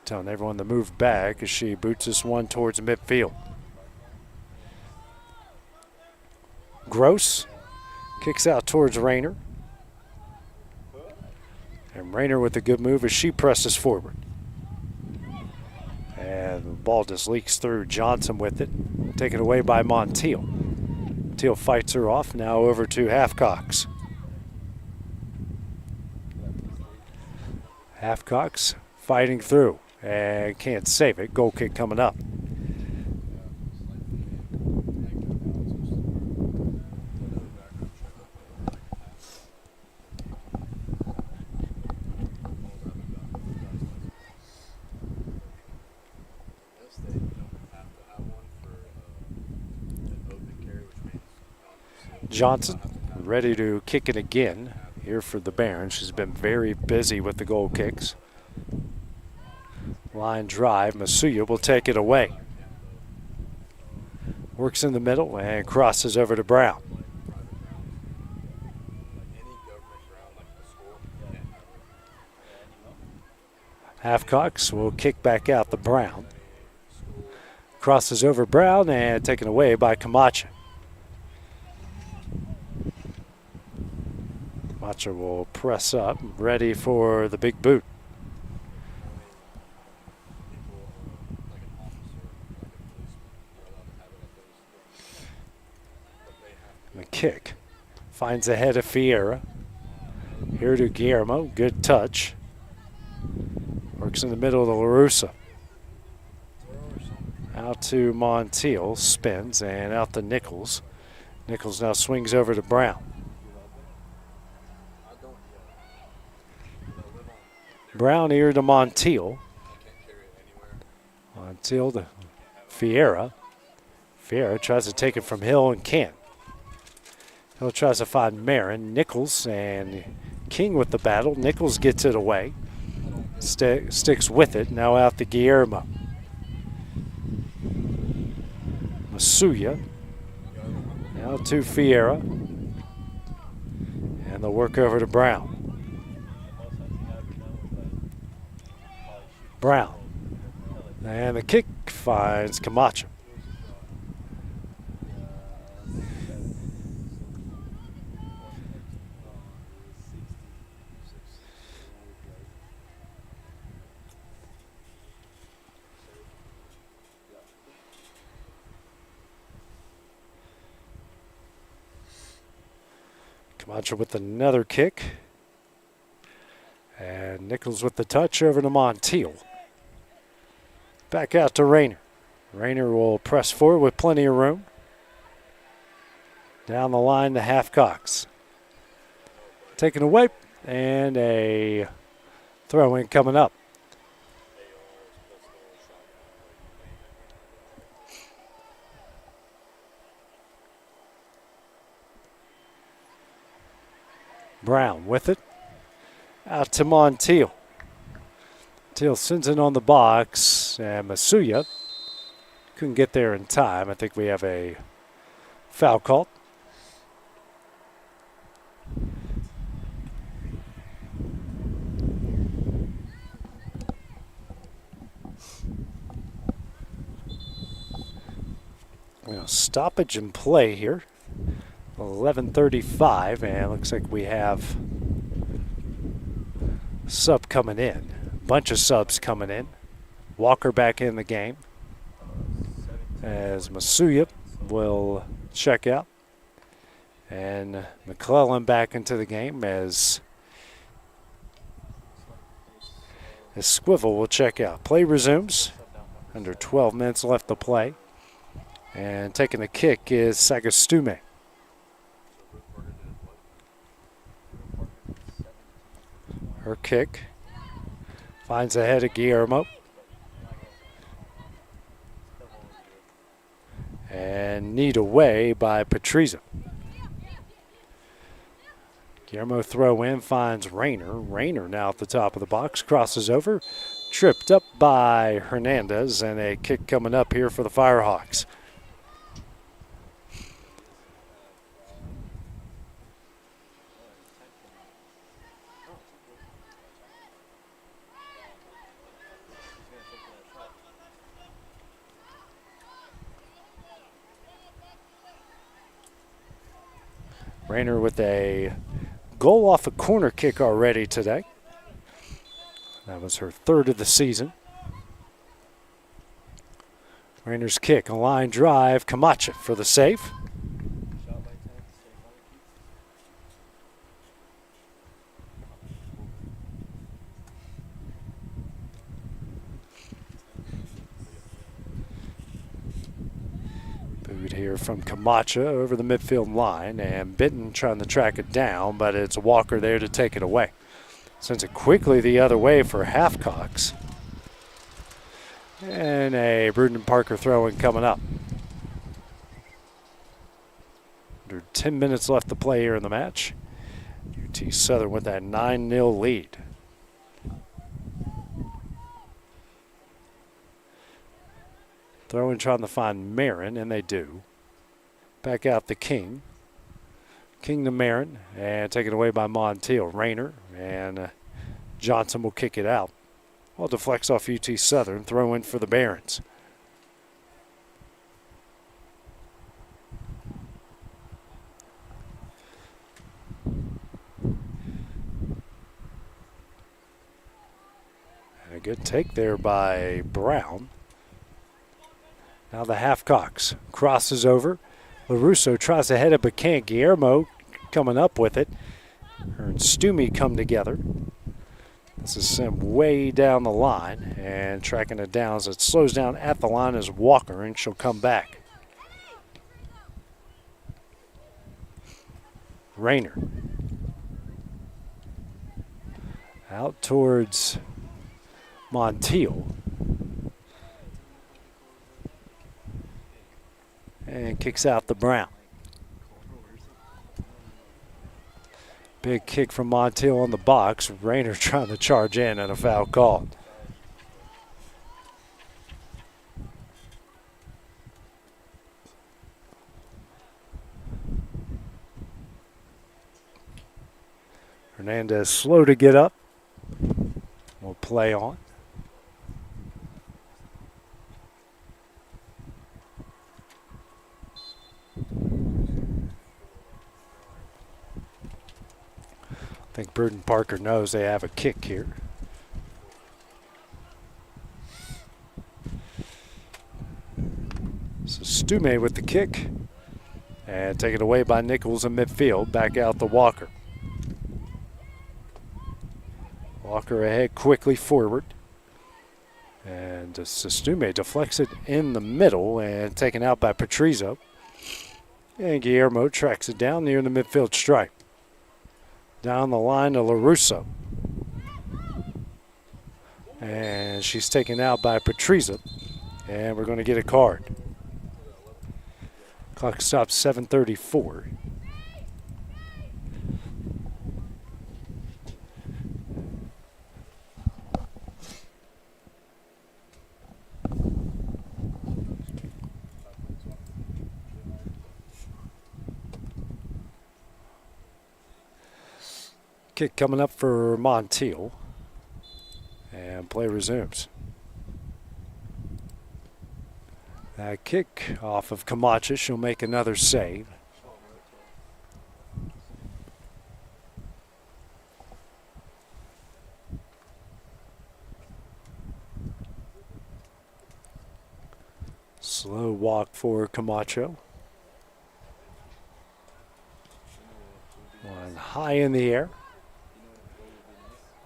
telling everyone to move back as she boots this one towards midfield. Gross kicks out towards Rayner. And Rayner with a good move as she presses forward. And the ball just leaks through. Johnson with it. Taken away by Montiel. Montiel fights her off. Now over to Halfcocks. Halfcocks fighting through. And can't save it. Goal kick coming up. Johnson ready to kick it again here for the Barons. She's been very busy with the goal kicks. Line drive. Masuya will take it away. Works in the middle and crosses over to Brown. Halfcocks will kick back out to Brown. Crosses over Brown and taken away by Camacho. Camacho will press up, ready for the big boot. The kick finds the head of Fiera. Here to Guillermo, good touch. Works in the middle of the LaRussa. Out to Montiel, spins, and out to Nichols. Nichols now swings over to Brown. Brown here to Montiel. Montiel to Fiera. Fiera tries to take it from Hill and can't. Hill tries to find Marin. Nichols and King with the battle. Nichols gets it away. Sticks with it. Now out to Guillermo. Masuya. Now to Fiera. And they'll work over to Brown. Brown. And the kick finds Camacho. Camacho with another kick. And Nichols with the touch over to Montiel. Back out to Rayner. Rayner will press forward with plenty of room. Down the line to Halfcocks. Taken away, and a throw-in coming up. Brown with it. Out to Montiel. Montiel sends it on the box, and Masuya couldn't get there in time. I think we have a foul call. Stoppage and play here. 11:35, and looks like we have sub coming in. Bunch of subs coming in. Walker back in the game as Masuya will check out, and McClellan back into the game as Squivel will check out. Play resumes. Under 12 minutes left to play, and taking the kick is Sagastume. Her kick finds the head of Guillermo. And kneed away by Patriza. Guillermo throw in finds Rayner. Rayner now at the top of the box, crosses over. Tripped up by Hernandez, and a kick coming up here for the Firehawks. Rayner with a goal off a corner kick already today. That was her third of the season. Rayner's kick, a line drive, Camacho for the save. Here from Camacho over the midfield line, and Benton trying to track it down, but it's Walker there to take it away. Sends it quickly the other way for Halfcocks. And a Brewton-Parker throw-in coming up. Under 10 minutes left to play here in the match. UT Southern with that 9-0 lead. Throwing, trying to find Marin, and they do. Back out the King. King to Marin, and taken away by Montiel. Rayner, and Johnson will kick it out. Well, deflects off UT Southern. Throw in for the Barons. A good take there by Brown. Now the Halfcocks crosses over. LaRusso tries to head it but can't. Guillermo coming up with it. Her and Stumey come together. This is sent way down the line and tracking it down as it slows down at the line as Walker, and she'll come back. Rayner. Out towards Montiel. And kicks out the Brown. Big kick from Montiel on the box. Rayner trying to charge in and a foul called. Hernandez slow to get up. We'll play on. I think Brewton-Parker knows they have a kick here. So Stume with the kick. And taken away by Nichols in midfield. Back out to Walker. Walker ahead quickly forward. And Stume deflects it in the middle and taken out by Patrizio. And Guillermo tracks it down near the midfield stripe. Down the line to LaRusso. And she's taken out by Patrizio. And we're going to get a card. Clock stops 7:34. Kick coming up for Montiel. And play resumes. That kick off of Camacho. She'll make another save. Slow walk for Camacho. One high in the air.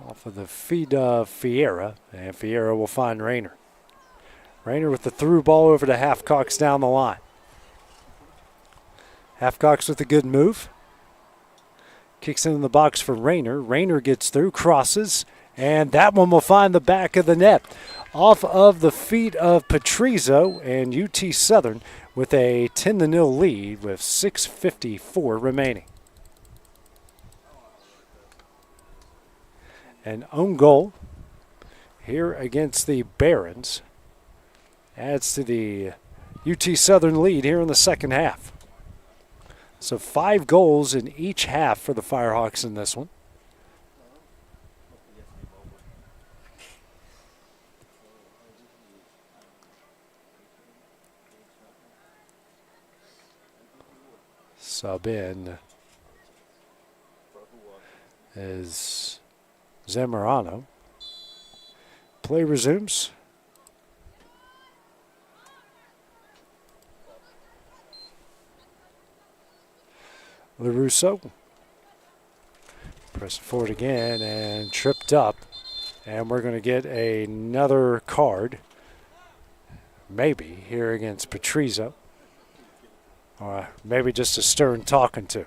Off of the feet of Fiera, and Fiera will find Rayner. Rayner with the through ball over to Halfcocks down the line. Halfcocks with a good move. Kicks into the box for Rayner. Rayner gets through, crosses, and that one will find the back of the net. Off of the feet of Patrizio, and UT Southern with a 10-0 lead with 6:54 remaining. An own goal here against the Barons adds to the UT Southern lead here in the second half. So 5 goals in each half for the Firehawks in this one. Sub in is Zamorano. Play resumes. LaRusso. Press it forward again and tripped up. And we're going to get another card. Maybe here against Patrizio. Or maybe just a stern talking to.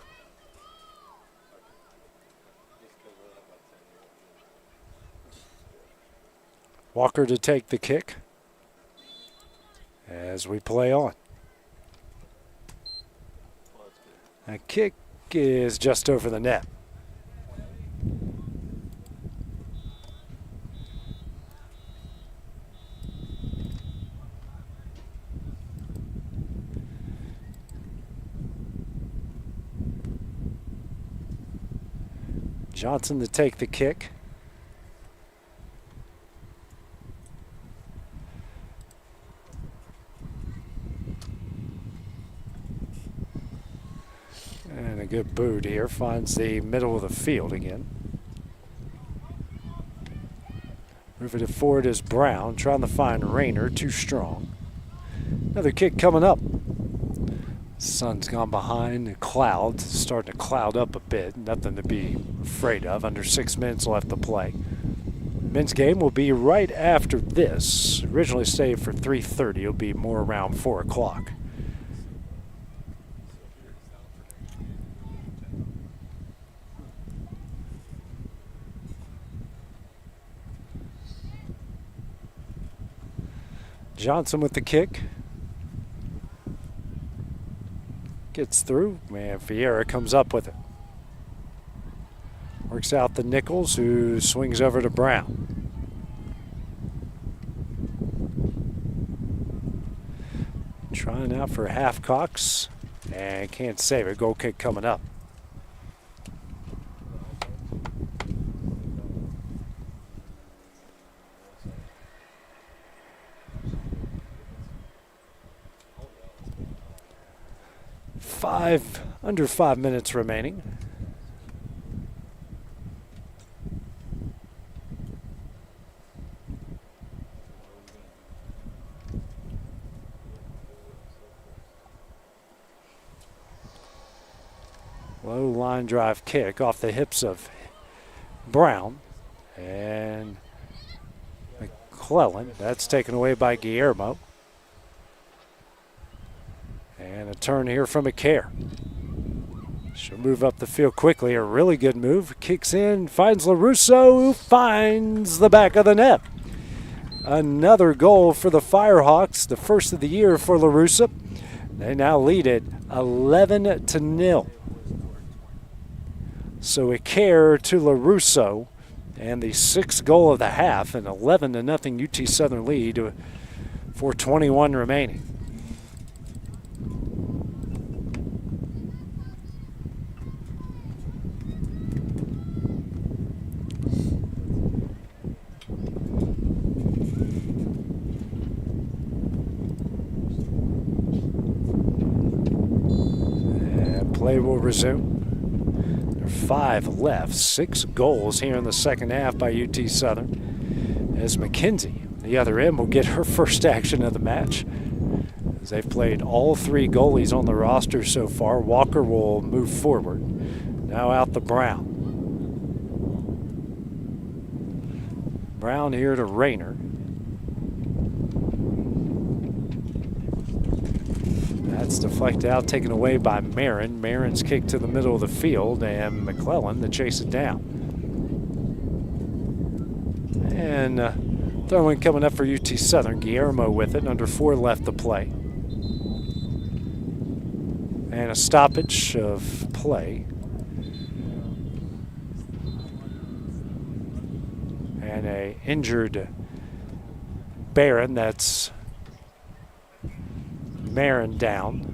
Walker to take the kick as we play on. That kick is just over the net. Johnson to take the kick. And a good boot here, finds the middle of the field again. Moving it forward is Brown, trying to find Rayner, too strong. Another kick coming up. Sun's gone behind the clouds, starting to cloud up a bit. Nothing to be afraid of. Under 6 minutes left to play. Men's game will be right after this. Originally saved for 3:30. It'll be more around 4 o'clock. Johnson with the kick. Gets through, and Vieira comes up with it. Works out the Nichols, who swings over to Brown. Trying out for Halfcocks, and can't save it. Goal kick coming up. Under 5 minutes remaining. Low line drive kick off the hips of Brown and McClellan. That's taken away by Guillermo. And a turn here from McCare. She'll move up the field quickly. A really good move. Kicks in, finds LaRusso, who finds the back of the net. Another goal for the Firehawks, the first of the year for LaRusso. They now lead it 11-0. So McCare to LaRusso, and the 6th goal of the half, an 11-0 UT Southern lead for 21 remaining. Play will resume. There are 5 left, 6 goals here in the second half by UT Southern. As McKenzie, the other end, will get her first action of the match. As they've played all 3 goalies on the roster so far. Walker will move forward. Now out to Brown. Brown here to Rayner. That's deflected out, taken away by Marin. Marin's kick to the middle of the field, and McClellan to chase it down. And throw-in coming up for UT Southern. Guillermo with it, under 4 left to play. And a stoppage of play. And a injured Barron. That's Marin down.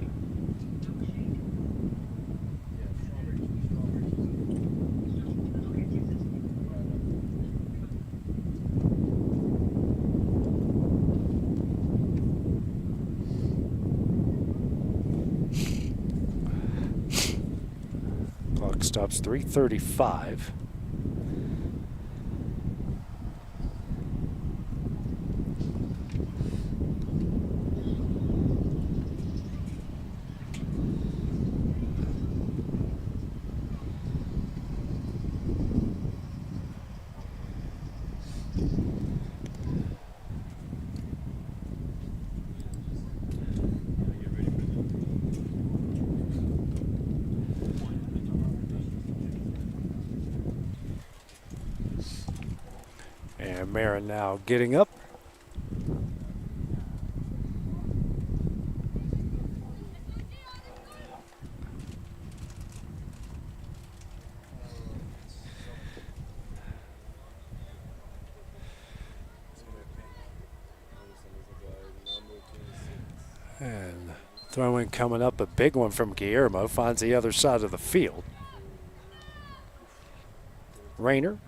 Clock stops 3:35. And Marin now getting up. And throw-in coming up, a big one from Guillermo, finds the other side of the field. Rayner.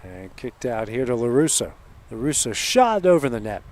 And kicked out here to LaRusso. LaRusso shot over the net.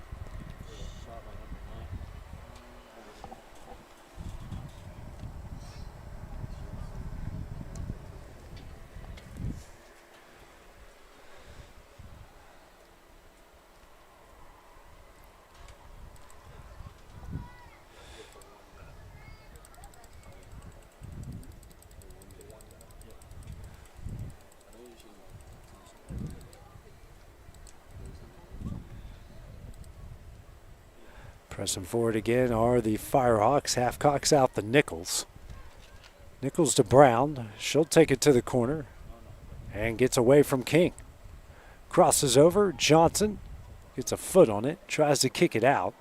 Pressing forward again are the Firehawks. Halfcocks out the Nichols. Nichols to Brown. She'll take it to the corner and gets away from King. Crosses over. Johnson gets a foot on it. Tries to kick it out.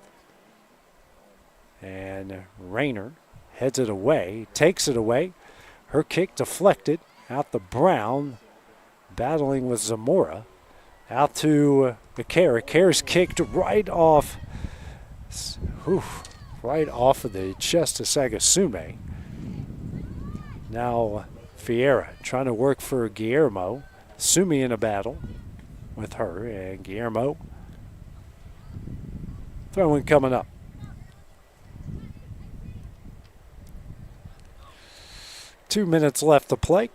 And Rayner heads it away. Takes it away. Her kick deflected. Out to Brown. Battling with Zamora. Out to McCare. Care's kicked right off. Right off of the chest of Sagasume. Now Fiera trying to work for Guillermo. Sumi in a battle with her, and Guillermo throwing coming up. Two minutes left to play.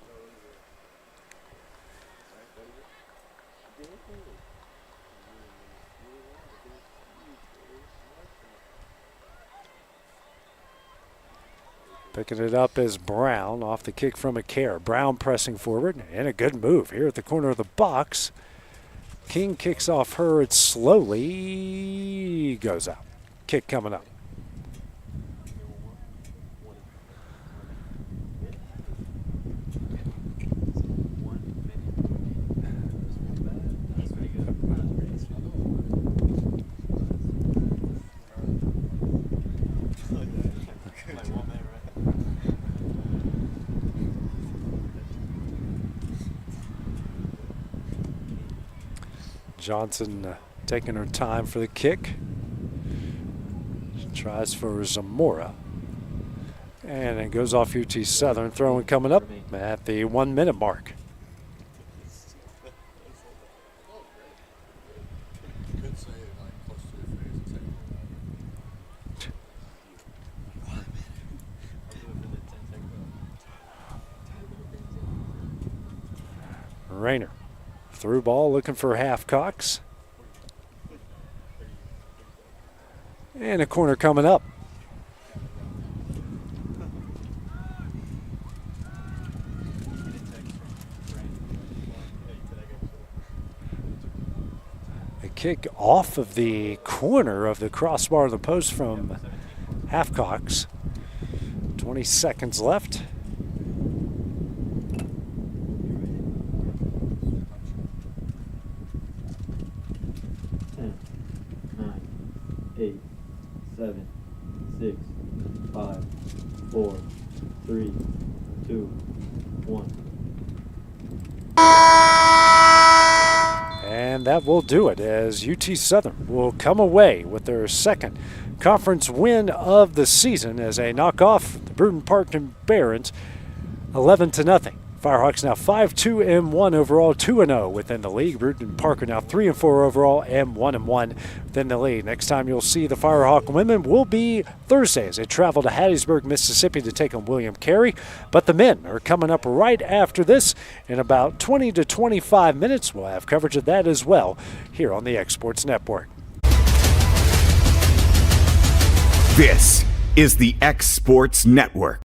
Picking it up is Brown off the kick from McCare. Brown pressing forward and a good move here at the corner of the box. King kicks off her. It slowly goes out. Kick coming up. Johnson taking her time for the kick. She tries for Zamora. And it goes off UT Southern. Throwing coming up at the 1 minute mark. Rayner. Through ball looking for Halfcocks. And a corner coming up. A kick off of the corner of the crossbar of the post from Halfcocks. 20 seconds left. 8, 7, 6, 5, 4, 3, 2, 1. And that will do it as UT Southern will come away with their second conference win of the season as they knock off the Brewton-Parker Barons 11-0. Firehawks now 5-2-1 overall, 2-0 within the league. Brewton-Parker now 3-4 overall and 1-1 within the league. Next time you'll see the Firehawk women will be Thursday as they travel to Hattiesburg, Mississippi to take on William Carey. But the men are coming up right after this in about 20 to 25 minutes. We'll have coverage of that as well here on the X Sports Network. This is the X Sports Network.